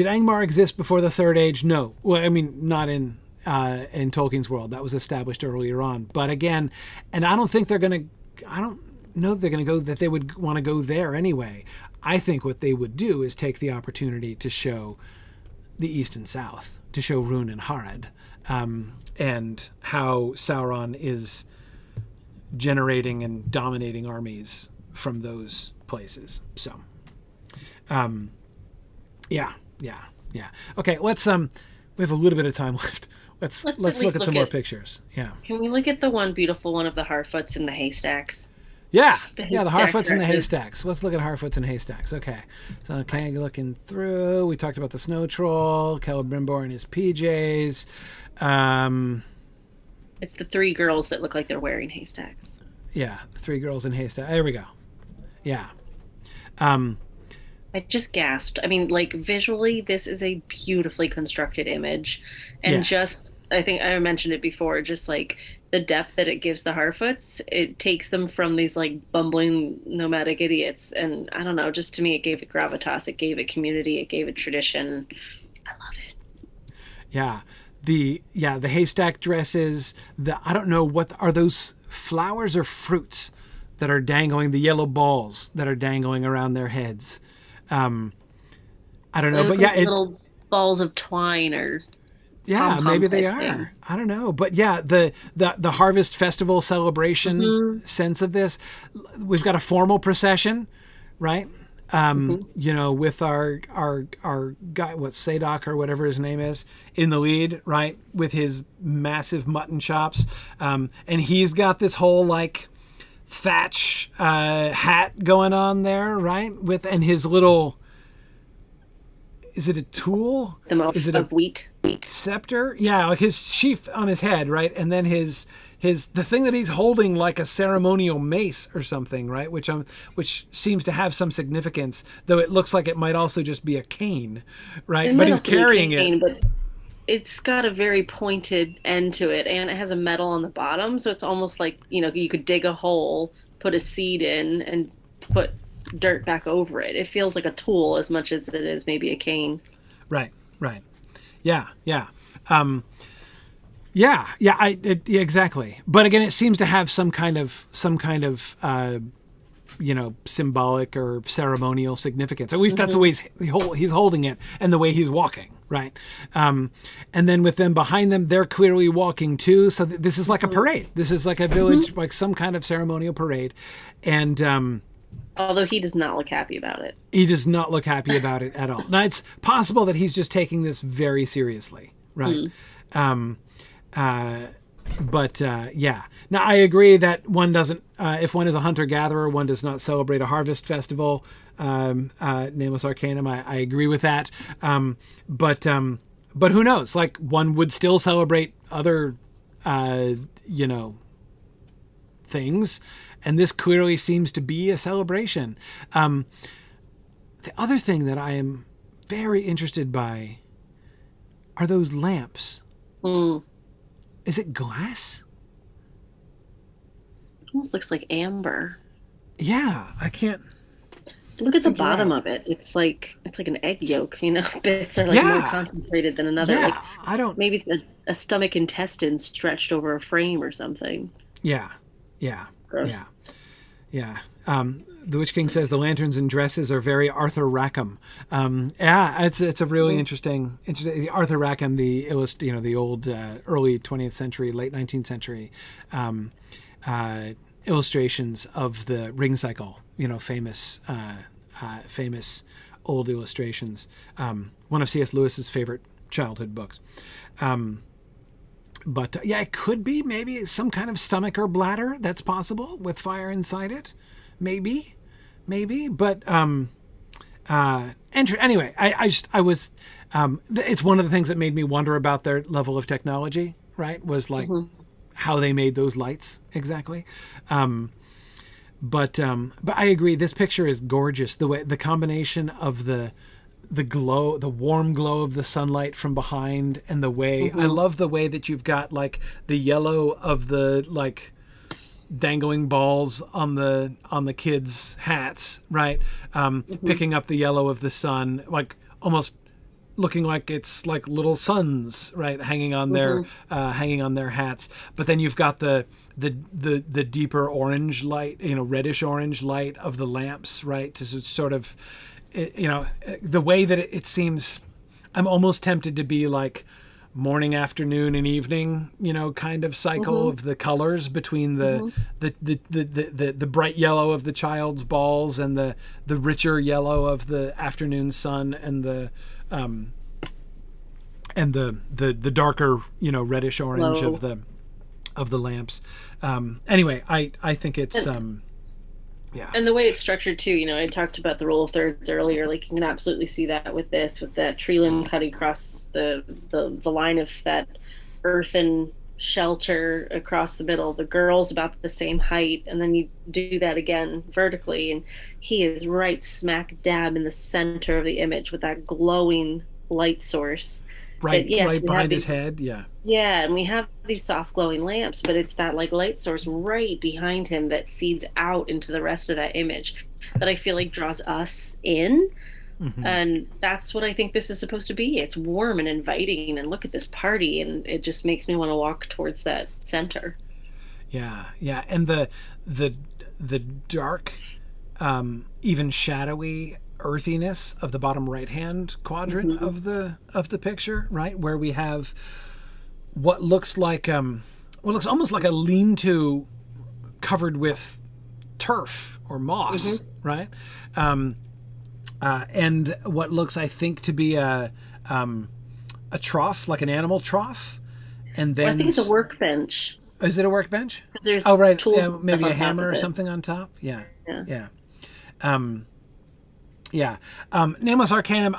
Angmar exist before the Third Age? No. Well, I mean, not in in Tolkien's world. That was established earlier on. But again, and I don't think they're going to, I don't know that they're going to go, that they would want to go there anyway. I think what they would do is take the opportunity to show the East and South, to show Rhûn and Harad, and how Sauron is generating and dominating armies from those places. So, yeah. Okay, let's we have a little bit of time left. Let's look at some more pictures. Yeah. Can we look at the one beautiful one of the Harfoots in the haystacks? Yeah, the Harfoots in the haystacks. Let's look at Harfoots in haystacks. Okay, so looking through. We talked about the snow troll, Celebrimbor in his PJs. It's the three girls that look like they're wearing haystacks. Yeah, the three girls in haystacks. There we go. Yeah. I just gasped. I mean, like, visually, this is a beautifully constructed image. And yes. I think I mentioned it before, just like the depth that it gives the Harfoots, it takes them from these like bumbling nomadic idiots. And I don't know, just to me, it gave it gravitas, it gave it community, it gave it tradition. I love it. Yeah. The haystack dresses, I don't know, what are those flowers or fruits that are dangling, the yellow balls that are dangling around their heads. I don't know, but like little balls of twine or maybe they are. Things. I don't know, but yeah, the harvest festival celebration sense of this. We've got a formal procession, right? You know, with our guy, Sadok or whatever his name is, in the lead, right, with his massive mutton chops, and he's got this whole like thatch hat going on there, right, and his little, is it a tool? Is it of wheat scepter? Yeah, like his sheath on his head, right, and then the thing that he's holding like a ceremonial mace or something, right, which seems to have some significance, though it looks like it might also just be a cane, right? But he's carrying it. But it's got a very pointed end to it, and it has a metal on the bottom, so it's almost like, you know, you could dig a hole, put a seed in, and put dirt back over it. It feels like a tool as much as it is maybe a cane. Right. Yeah. Exactly. But again, it seems to have some kind of symbolic or ceremonial significance. At least that's the way he's holding it and the way he's walking, right? And then with them behind them, they're clearly walking too. So this is like a parade. This is like a village, like some kind of ceremonial parade. And although he does not look happy about it. He does not look happy about it at all. Now, it's possible that he's just taking this very seriously, right? Yeah. Now, I agree that one doesn't, if one is a hunter-gatherer, one does not celebrate a harvest festival, Nameless Arcanum. I agree with that. But who knows? Like, one would still celebrate other, things. And this clearly seems to be a celebration. The other thing that I am very interested by are those lamps. Is it glass? It almost looks like amber. Yeah, I can't. Look at the bottom of it. It's like an egg yolk, you know. Bits are like more concentrated than another. Yeah, like, maybe it's a stomach intestine stretched over a frame or something. Yeah. Gross. Yeah. The Witch King says the lanterns and dresses are very Arthur Rackham. It's a really interesting. Arthur Rackham, the old early 20th century, late 19th century illustrations of the Ring Cycle. Famous old illustrations. One of C.S. Lewis's favorite childhood books. But it could be maybe some kind of stomach or bladder. That's possible with fire inside it. Maybe. But anyway, it's one of the things that made me wonder about their level of technology. Right? Was like how they made those lights exactly. But I agree. This picture is gorgeous. The combination of the glow, the warm glow of the sunlight from behind, and the way I love the way that you've got like the yellow of the like dangling balls on the kids' hats, right? Picking up the yellow of the sun, like almost looking like it's like little suns, right, hanging on their hats. But then you've got the deeper orange light, reddish orange light of the lamps, right, to sort of, the way that it seems. I'm almost tempted to be like morning, afternoon, and evening, kind of cycle of the colors between the bright yellow of the child's balls and the richer yellow of the afternoon sun and the darker, reddish orange of the lamps. Anyway, I think it's yeah. And the way it's structured too, I talked about the rule of thirds earlier. Like you can absolutely see that with that tree limb cutting across the line of that earthen shelter across the middle. The girl's about the same height, and then you do that again vertically, and he is right smack dab in the center of the image with that glowing light source. Right behind his head, yeah. Yeah, and we have these soft glowing lamps, but it's that like light source right behind him that feeds out into the rest of that image that I feel like draws us in. And that's what I think this is supposed to be. It's warm and inviting, and look at this party, and it just makes me want to walk towards that center. Yeah, and the dark, even shadowy earthiness of the bottom right hand quadrant of the picture, right, where we have what looks like looks almost like a lean-to covered with turf or moss, right, and what looks, I think, to be a trough, like an animal trough, and then I think it's a workbench. Is it a workbench? There's right, tools maybe a hammer or something on top. Yeah. Nameless Arcanum,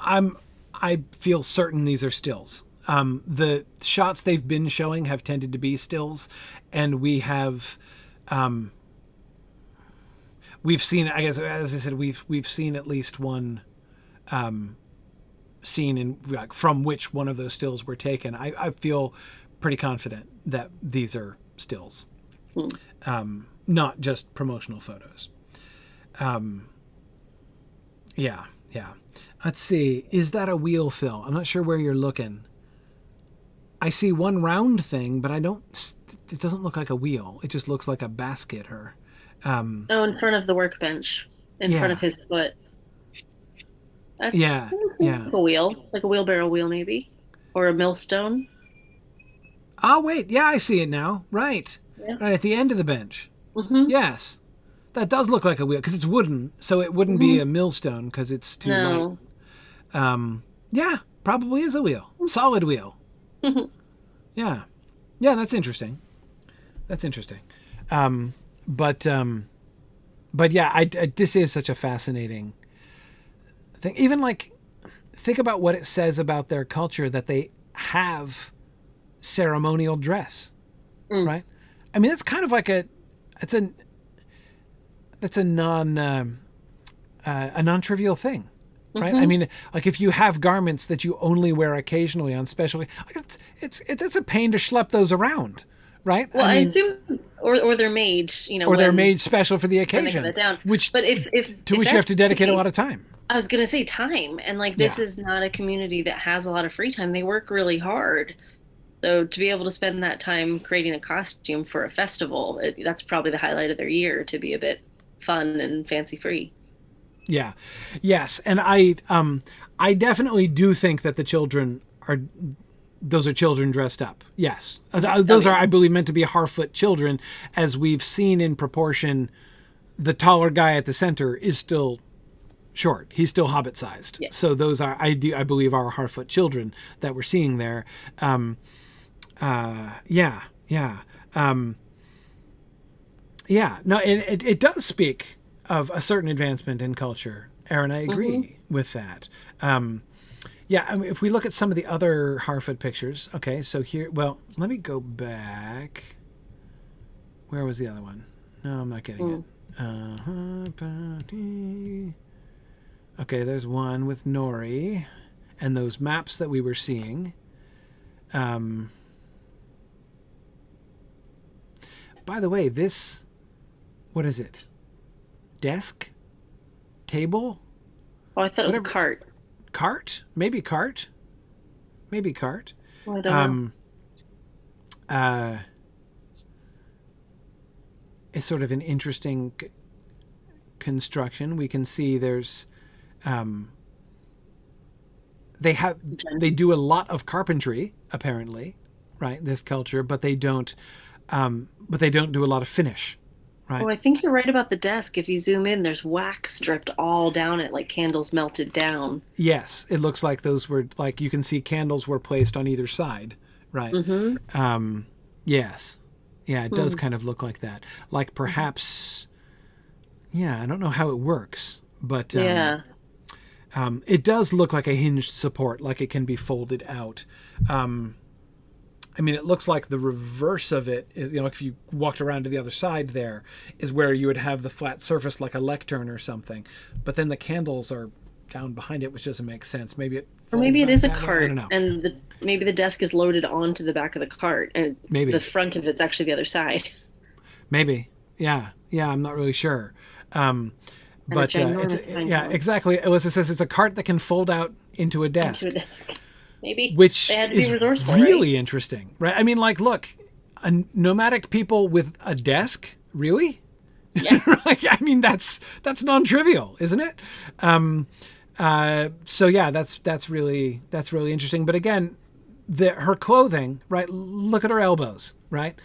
I feel certain these are stills. The shots they've been showing have tended to be stills, and we've seen, I guess, as I said, we've seen at least one scene in from which one of those stills were taken. I feel pretty confident that these are stills, not just promotional photos. Yeah. Let's see. Is that a wheel, Phil? I'm not sure where you're looking. I see one round thing, but it doesn't look like a wheel. It just looks like a basket or... in front of the workbench, in front of his foot. Like a wheel, like a wheelbarrow wheel maybe, or a millstone. Oh, wait. Yeah, I see it now. Right. Yeah. Right at the end of the bench. Yes. That does look like a wheel because it's wooden, so it wouldn't be a millstone because it's too light. Yeah, probably is a wheel. Solid wheel. Yeah, that's interesting. But yeah, this is such a fascinating thing. Even like, think about what it says about their culture that they have ceremonial dress, right? I mean, it's kind of like that's a non-trivial thing, right? I mean, like if you have garments that you only wear occasionally on special, it's a pain to schlep those around, right? Well, I assume, or they're made, or they're made special for the occasion, which but if you have to dedicate a lot of time. I was gonna say time, and like this is not a community that has a lot of free time. They work really hard. So to be able to spend that time creating a costume for a festival, that's probably the highlight of their year, to be a bit fun and fancy free. Yeah. Yes. And I definitely do think that the children those are children dressed up. Yes. Those are, I believe, meant to be Harfoot children, as we've seen in proportion. The taller guy at the center is still short. He's still hobbit sized. Yes. So those are, I believe, our Harfoot children that we're seeing there. No, it does speak of a certain advancement in culture, Aaron. I agree with that. I mean, if we look at some of the other Harfoot pictures, okay, so here, well, let me go back. Where was the other one? No, I'm not getting it. Okay, there's one with Nori and those maps that we were seeing. By the way, this, what is it? Desk? Table? Oh, I thought it was a cart. Cart? Maybe cart? maybe cart. Well, I don't know. It's sort of an interesting construction. We can see there's they do a lot of carpentry apparently, right? This culture, but they don't do a lot of finish, right? Oh, I think you're right about the desk. If you zoom in, there's wax dripped all down it, like candles melted down. Yes, it looks like those were like you can see candles were placed on either side, right? Mm-hmm. Yes, yeah, it does kind of look like that. Like perhaps, yeah, I don't know how it works, but Yeah. it does look like a hinged support, like it can be folded out. I mean, it looks like the reverse of it is, if you walked around to the other side there is where you would have the flat surface like a lectern or something. But then the candles are down behind it, which doesn't make sense. Maybe it Or maybe it is a that way. I cart, don't know. and maybe the desk is loaded onto the back of the cart, and Maybe. the front of it's actually the other side. Maybe. Yeah. Yeah, I'm not really sure. But ginormous exactly. Alyssa says it's a cart that can fold out into a desk. Into a desk. Maybe. Which they had to is be resourceful, really right? interesting, right? I mean, like, look, nomadic people with a desk, really? Yeah. I mean, that's non-trivial, isn't it? So yeah, that's really interesting. But again, her clothing, right? Look at her elbows, right?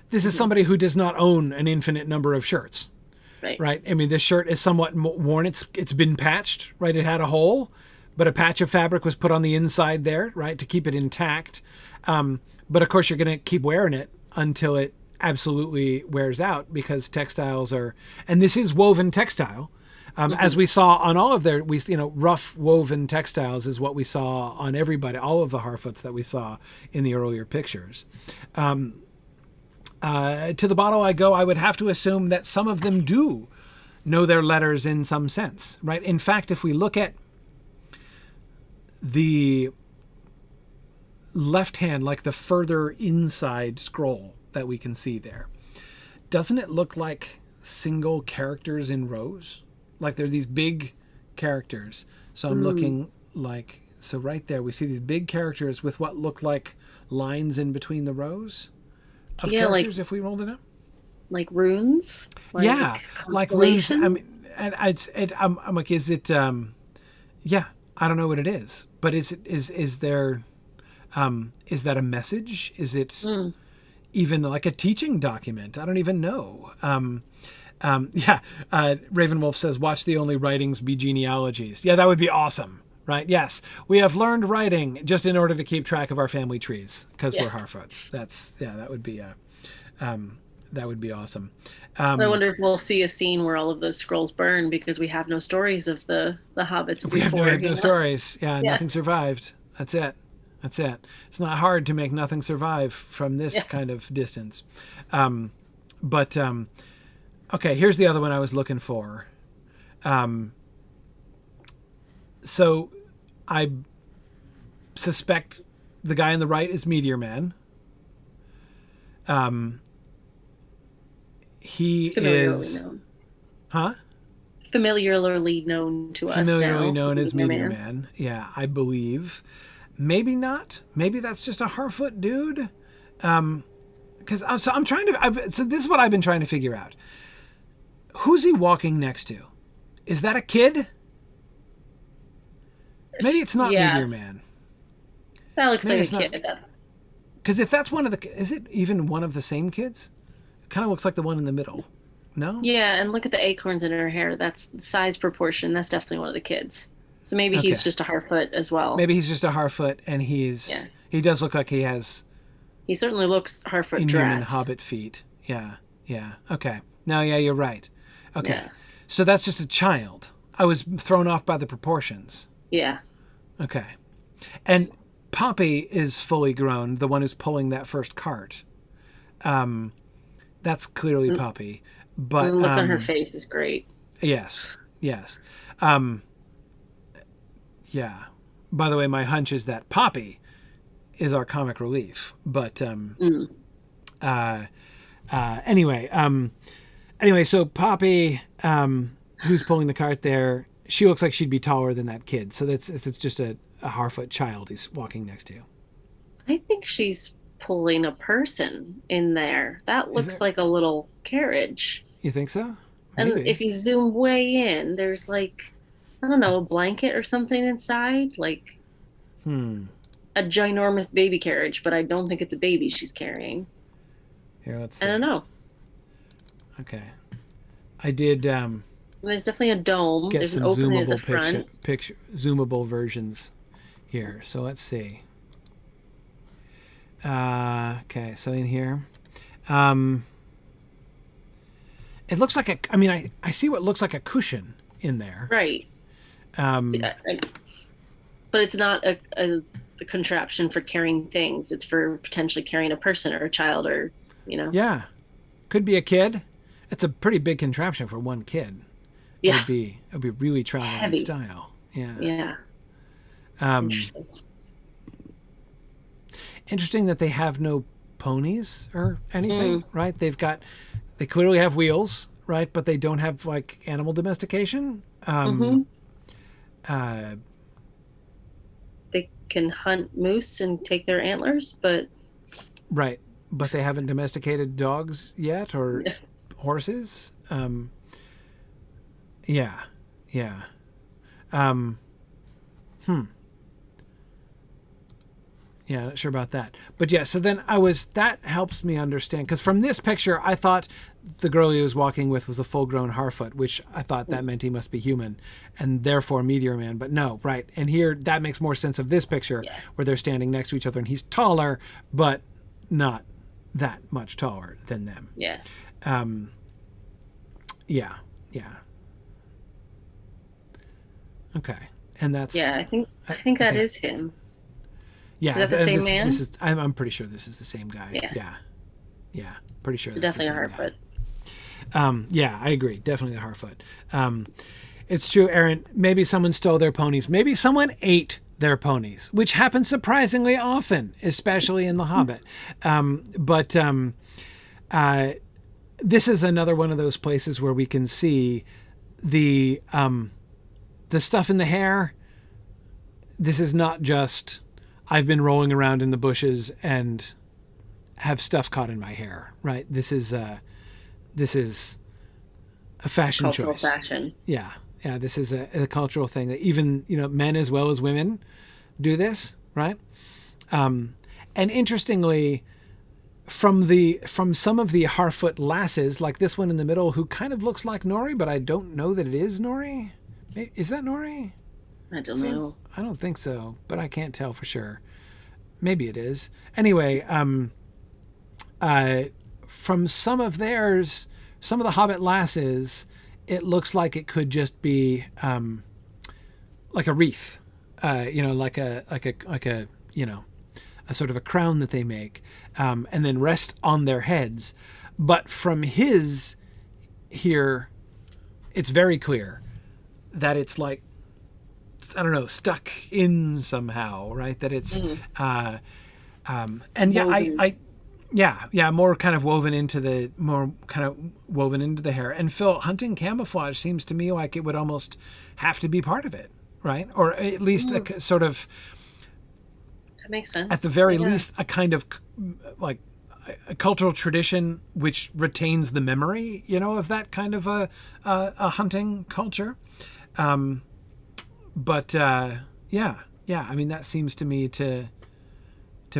This is somebody who does not own an infinite number of shirts, right? I mean, this shirt is somewhat worn. It's been patched, right? It had a hole, but a patch of fabric was put on the inside there, right, to keep it intact. But of course, you're going to keep wearing it until it absolutely wears out, because textiles are, and this is woven textile, as we saw on all of their, rough woven textiles is what we saw on everybody, all of the Harfoots that we saw in the earlier pictures. To the bottle I go, I would have to assume that some of them do know their letters in some sense, right? In fact, if we look at the left hand, like the further inside scroll that we can see there, doesn't it look like single characters in rows? Like they're these big characters. So I'm looking like, so right there we see these big characters with what look like lines in between the rows of characters, if we rolled it up. Like runes? Like runes. I mean, and I'm like, is it, I don't know what it is, but is there, is that a message? Is it even like a teaching document? I don't even know. Ravenwolf says, watch the only writings be genealogies. Yeah, that would be awesome, right? Yes, we have learned writing just in order to keep track of our family trees because we're Harfoots. That would be awesome. I wonder if we'll see a scene where all of those scrolls burn because we have no stories of the hobbits. We have no stories. Yeah, nothing survived. That's it. It's not hard to make nothing survive from this kind of distance. Okay, here's the other one I was looking for. So I suspect the guy on the right is Meteor Man. He is... Known. Huh? Familiarly known to us now. Familiarly known as Meteor Man. Yeah, I believe. Maybe not. Maybe that's just a Harfoot dude. Because I'm trying to... So this is what I've been trying to figure out. Who's he walking next to? Is that a kid? Maybe it's not Meteor Man. That looks like a kid. Because if that's one of the... Is it even one of the same kids? It kind of looks like the one in the middle. No? Yeah, and look at the acorns in her hair. That's the size proportion. That's definitely one of the kids. So maybe he's just a Harfoot as well. Maybe he's just a Harfoot, and he does look like he has... He certainly looks Harfoot inhuman hobbit feet. Yeah. Okay. No, you're right. Okay. Yeah. So that's just a child. I was thrown off by the proportions. Yeah. Okay. And Poppy is fully grown, the one who's pulling that first cart. That's clearly Poppy. But the look on her face is great. Yes. Yeah. By the way, my hunch is that Poppy is our comic relief. But anyway, so Poppy, who's pulling the cart there, she looks like she'd be taller than that kid. So it's just a Harfoot child he's walking next to. I think she's pulling a person in there. That Is looks there? like a little carriage. You think so? And if Maybe. you zoom way in, there's like, I don't know, a blanket or something inside, like Hmm. a ginormous baby carriage, but I don't think it's a baby she's carrying. Here, let's I see. don't know. Okay. I did There's definitely a dome. get There's an some opening at the zoomable front. zoomable versions here. So let's see. Okay, so in here, um, it looks like a. I mean, I see what looks like a cushion in there. Right. See, Um, but it's not a contraption for carrying things. It's for potentially carrying a person or a child or, you know. yeah, could be a kid. It's a pretty big contraption for one kid. Yeah. It would be really traveling in Heavy. style. Yeah. Yeah. Um, Interesting. interesting that they have no ponies or anything, Mm. right? They clearly have wheels, right? But they don't have like animal domestication. Hmm. Uh, They can hunt moose and take their antlers, but right. But they haven't domesticated dogs yet or yeah. horses. Yeah. Yeah. Um, hmm. Yeah, not sure about that. But yeah, so then that helps me understand. Because from this picture, I thought the girl he was walking with was a full grown Harfoot, which I thought that meant he must be human and therefore Meteor Man. But no, right. And here, that makes more sense of this picture Yeah. where they're standing next to each other and he's taller, but not that much taller than them. Yeah. Um, yeah. Yeah. Okay. And that's. Yeah, I think I that think is him. yeah, Is that the same man? this is. I'm pretty sure this is the same guy. Yeah. Yeah, yeah, pretty sure It's that's the definitely a same Harfoot. guy. Yeah, I agree. Definitely the Harfoot. It's true, Aaron. Maybe someone stole their ponies. Maybe someone ate their ponies, which happens surprisingly often, especially in The Hobbit. But this is another one of those places where we can see the stuff in the hair. This is not just I've been rolling around in the bushes and have stuff caught in my hair, right? This is a fashion Cultural choice. fashion. Yeah, yeah. This is a cultural thing that even men as well as women do this, right? And interestingly, from some of the Harfoot lasses, like this one in the middle, who kind of looks like Nori, but I don't know that it is Nori. Is that Nori? I don't know. I don't think so, but I can't tell for sure. Maybe it is. Anyway, from some of the Hobbit lasses, it looks like it could just be like a wreath, like a a sort of a crown that they make, and then rest on their heads. But from his here, it's very clear that it's like, I don't know, stuck in somehow, right? That it's, and yeah, more kind of woven into the hair. And Phil, hunting camouflage seems to me like it would almost have to be part of it, right? Or at least a sort of, That makes sense. at the very least, a kind of like a cultural tradition which retains the memory, of that kind of a hunting culture. But yeah. I mean, that seems to me to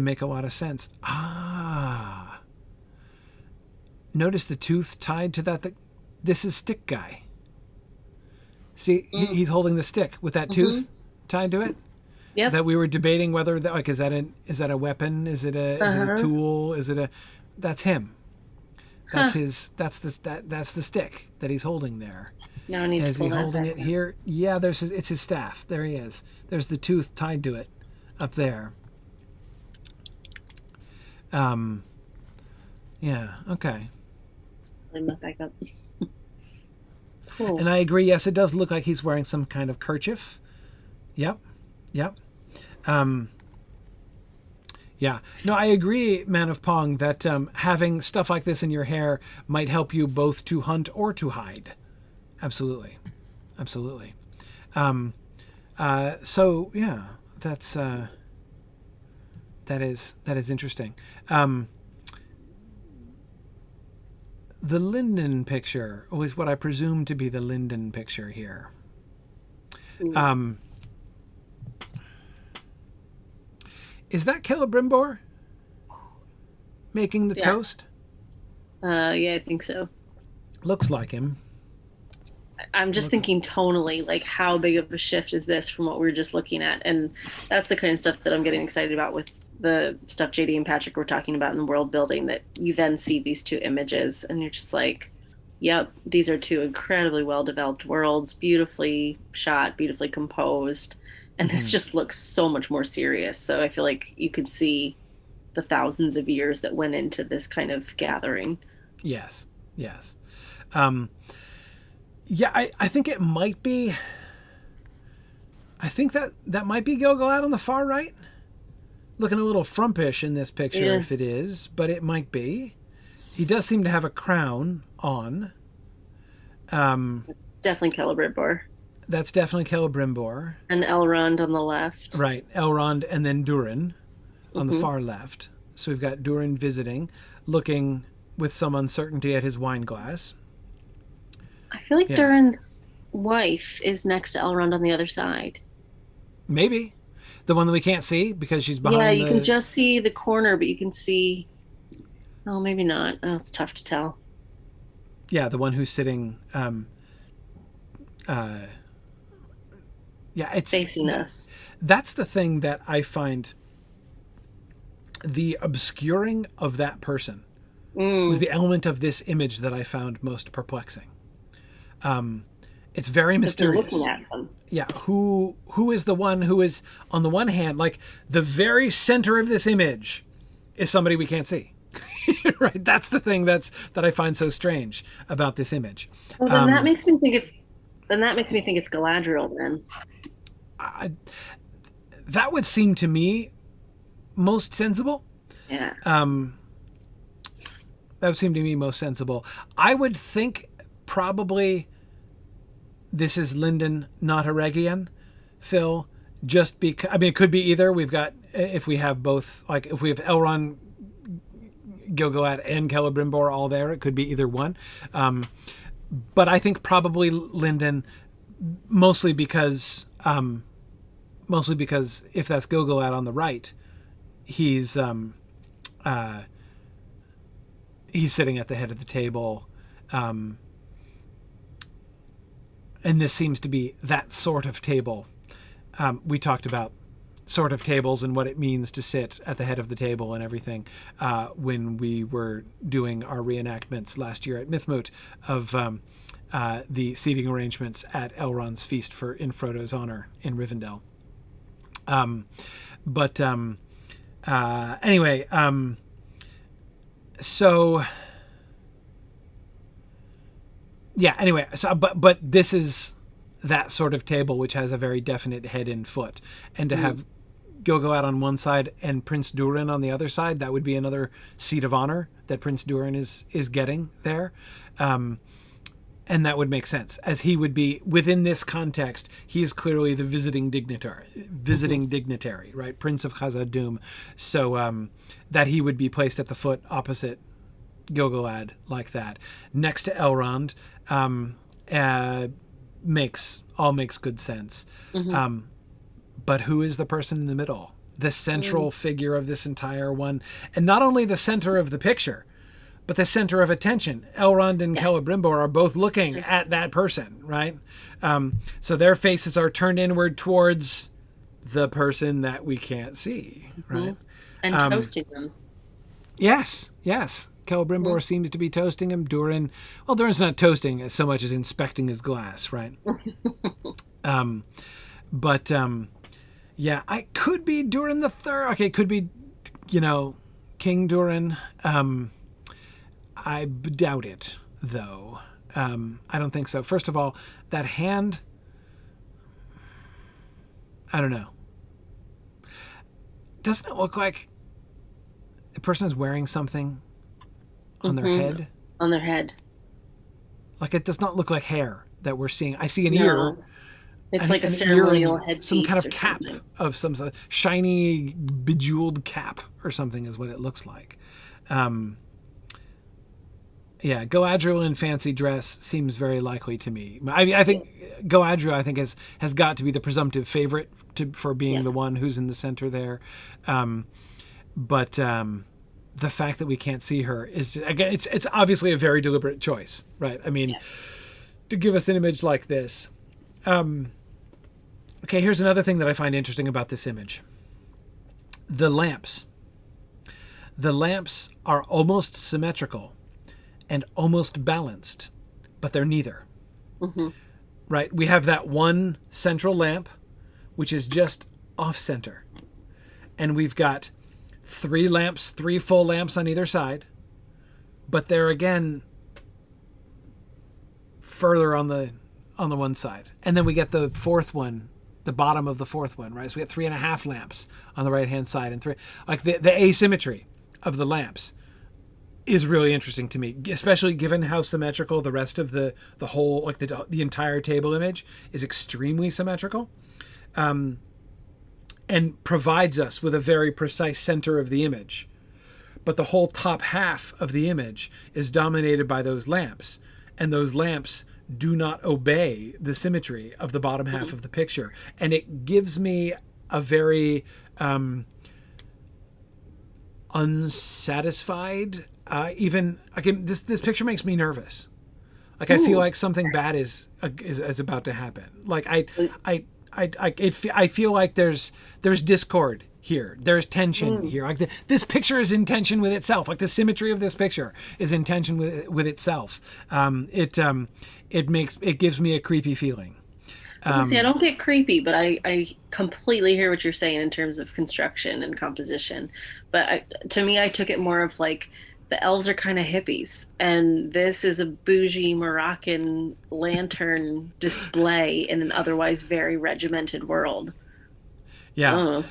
make a lot of sense. Notice the tooth tied to that. This is Stick Guy. See, he's holding the stick with that tooth tied to it. Yep. That we were debating whether is that a weapon? Is it a tool? That's him. That's that's the stick that he's holding there. Now I need Is to he pull that holding back it up. here? Yeah, it's his staff. There he is. There's the tooth tied to it up there. Yeah, okay. Let me back up. Cool. And I agree, yes, it does look like he's wearing some kind of kerchief. Yep. Yeah. No, I agree, Man of Pong, that having stuff like this in your hair might help you both to hunt or to hide. Absolutely. So yeah, that's That is interesting. The Linden picture was what I presume to be the Linden picture here. Is that Celebrimbor making the toast? Yeah, I think so. Looks like him. I'm just thinking tonally, like how big of a shift is this from what we were just looking at? And that's the kind of stuff that I'm getting excited about with the stuff JD and Patrick were talking about in the world building, that you then see these two images and you're just like, yep, these are two incredibly well-developed worlds, beautifully shot, beautifully composed. And this just looks so much more serious. So I feel like you could see the thousands of years that went into this kind of gathering. Yes. Yeah, I think it might be. I think that might be Gilgalad on the far right. Looking a little frumpish in this picture if it is, but it might be. He does seem to have a crown on. It's definitely Celebrimbor. That's definitely Celebrimbor. And Elrond on the left. Right, Elrond and then Durin on the far left. So we've got Durin visiting, looking with some uncertainty at his wine glass. I feel like Durin's wife is next to Elrond on the other side. Maybe. The one that we can't see because she's behind. Yeah, you can just see the corner, but you can see... Oh, maybe not. Oh, it's tough to tell. Yeah, the one who's sitting... it's facing us. That's the thing that I find... The obscuring of that person was the element of this image that I found most perplexing. It's very mysterious. Looking at them. Yeah, who is the one who is, on the one hand, like the very center of this image is somebody we can't see. Right? That's the thing that I find so strange about this image. Well, then that makes me think it's Galadriel then. That would seem to me most sensible. Yeah. That would seem to me most sensible. I would think probably this is Linden, not Eregion, Phil, just because, I mean, it could be either. We've got, if we have both, like if we have Elrond, Gilgalad, and Celebrimbor all there, it could be either one. But I think probably Linden, mostly because if that's Gilgalad on the right, he's sitting at the head of the table. And this seems to be that sort of table. We talked about sort of tables and what it means to sit at the head of the table and everything when we were doing our reenactments last year at Mythmoot of the seating arrangements at Elrond's feast in Frodo's honor in Rivendell. Anyway, so... Yeah, anyway, so but this is that sort of table which has a very definite head and foot. And to have Gilgalad on one side and Prince Durin on the other side, that would be another seat of honor that Prince Durin is getting there. And that would make sense, as he would be, within this context, he is clearly the visiting dignitary, right? Prince of Khazad-dûm. So that he would be placed at the foot opposite Gilgalad like that. Next to Elrond, makes good sense. But who is the person in the middle? The central figure of this entire one. And not only the center of the picture, but the center of attention. Elrond and Celebrimbor are both looking at that person, right? So their faces are turned inward towards the person that we can't see, right? And toasting them. Yes. Celebrimbor seems to be toasting him. Durin's not toasting so much as inspecting his glass, right? Yeah, I could be Durin the Third. Okay, could be, King Durin. I doubt it, though. I don't think so. First of all, that hand, I don't know. Doesn't it look like the person is wearing something on their head? On their head. Like, it does not look like hair that we're seeing. I see an ear. It's like a ceremonial headpiece. Some kind of cap something. of some sort of shiny, bejeweled cap or something is what it looks like. Yeah, Galadriel in fancy dress seems very likely to me. I think Galadriel, I think, has got to be the presumptive favorite for being the one who's in the center there. But the fact that we can't see her is, again, it's obviously a very deliberate choice, right? I mean, to give us an image like this. Okay, here's another thing that I find interesting about this image. The lamps. The lamps are almost symmetrical and almost balanced, but they're neither. Mm-hmm. Right? We have that one central lamp, which is just off center. And we've got three full lamps on either side, but they're again further on the one side. And then we get the fourth one, the bottom of the fourth one, right? So we get 3.5 lamps on the right-hand side, and the asymmetry of the lamps is really interesting to me, especially given how symmetrical the rest of the whole, like the entire table image is extremely symmetrical, and provides us with a very precise center of the image. But the whole top half of the image is dominated by those lamps, and those lamps do not obey the symmetry of the bottom half of the picture. And it gives me a very unsatisfied, this picture makes me nervous. Like, I feel like something bad is about to happen. Like I feel like there's discord here. There's tension here. Like this picture is in tension with itself. Like the symmetry of this picture is in tension with itself. It gives me a creepy feeling. See, I don't get creepy, but I completely hear what you're saying in terms of construction and composition. But to me, I took it more of like, the elves are kind of hippies, and this is a bougie Moroccan lantern display in an otherwise very regimented world. Yeah.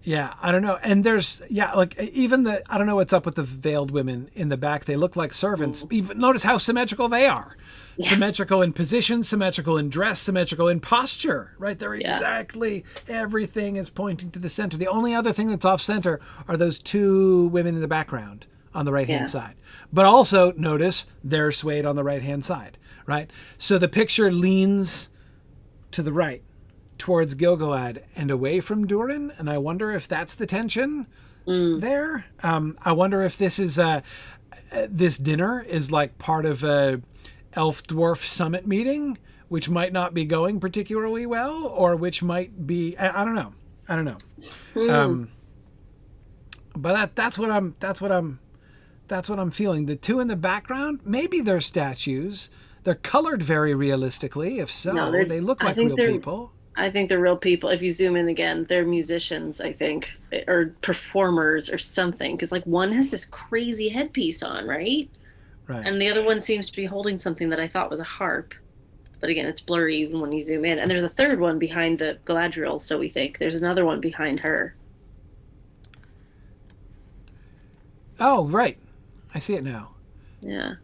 Yeah, I don't know. And there's, like even I don't know what's up with the veiled women in the back. They look like servants. Even notice how symmetrical they are. Yeah. Symmetrical in position, symmetrical in dress, symmetrical in posture, right? They're exactly, everything is pointing to the center. The only other thing that's off center are those two women in the background on the right-hand side. But also notice they're swayed on the right-hand side, right? So the picture leans to the right, towards Gil-galad and away from Durin, and I wonder if that's the tension there. I wonder if this is this dinner is like part of a elf-dwarf summit meeting, which might not be going particularly well, or which might be, I don't know. But that's what I'm feeling. The two in the background, maybe they're statues. They're colored very realistically. If so, no, they look like real people. I think they're real people. If you zoom in again, they're musicians, I think, or performers or something. Because like one has this crazy headpiece on, right? Right. And the other one seems to be holding something that I thought was a harp. But again, it's blurry even when you zoom in. And there's a third one behind the Galadriel, so we think. There's another one behind her. Oh, right. I see it now. Yeah.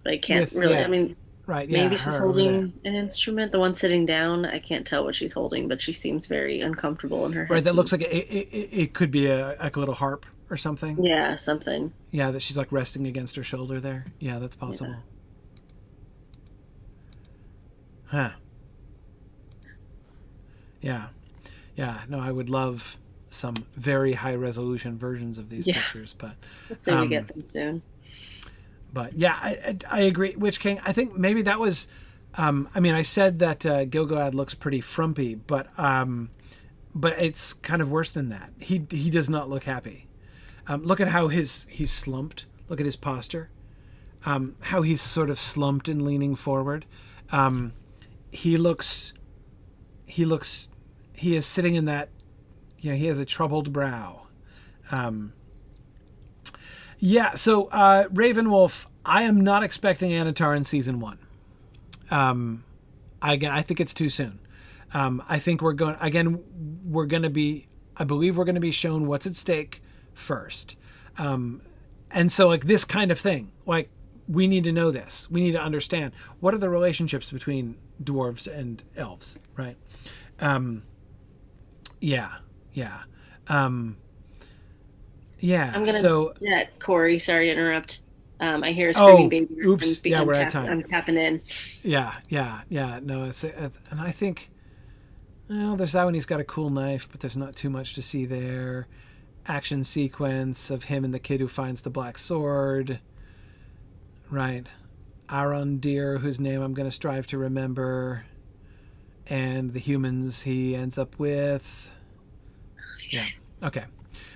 But I can't really, I mean... Right, yeah, maybe she's holding an instrument. The one sitting down, I can't tell what she's holding, but she seems very uncomfortable in her head. Right, that looks like it could be like a little harp or something. Yeah, something. Yeah, that she's like resting against her shoulder there. Yeah, that's possible. Yeah. Huh. Yeah. Yeah, no, I would love some very high resolution versions of these pictures, but... Hopefully we get them soon. But yeah, I agree. Witch King, I think maybe that was, I mean, I said that Gil-galad looks pretty frumpy, but it's kind of worse than that. He does not look happy. Look at how he's slumped. Look at his posture. How he's sort of slumped and leaning forward. He is sitting in that, he has a troubled brow. Yeah, so Ravenwolf, I am not expecting Anatar in season 1. Again, I think it's too soon. I think I believe we're going to be shown what's at stake first. And so like this kind of thing, like we need to know this. We need to understand what are the relationships between dwarves and elves, right? Yeah. Yeah, Corey, sorry to interrupt. I hear a screaming baby. Oops. Yeah, we're at time. I'm tapping in. Yeah. No, and I think, well, there's that one. He's got a cool knife, but there's not too much to see there. Action sequence of him and the kid who finds the black sword. Right. Arondir, whose name I'm going to strive to remember. And the humans he ends up with. Yeah. Okay.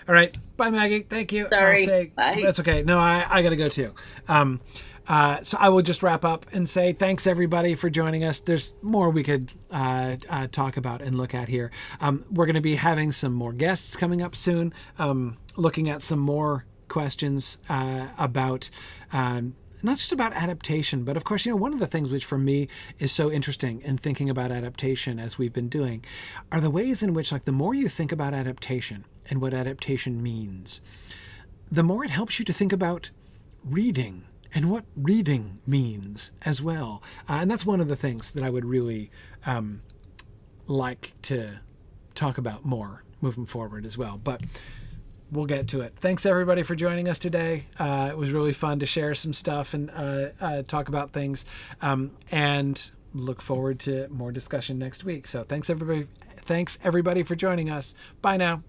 All right. Bye, Maggie. Thank you. Sorry. Bye. That's okay. No, I got to go too. So I will just wrap up and say thanks, everybody, for joining us. There's more we could talk about and look at here. We're going to be having some more guests coming up soon, looking at some more questions about not just about adaptation, but of course, one of the things which for me is so interesting in thinking about adaptation, as we've been doing, are the ways in which, like, the more you think about adaptation and what adaptation means, the more it helps you to think about reading and what reading means as well. And that's one of the things that I would really like to talk about more moving forward as well. But we'll get to it. Thanks, everybody, for joining us today. It was really fun to share some stuff and talk about things, and look forward to more discussion next week. So thanks, everybody for joining us. Bye now.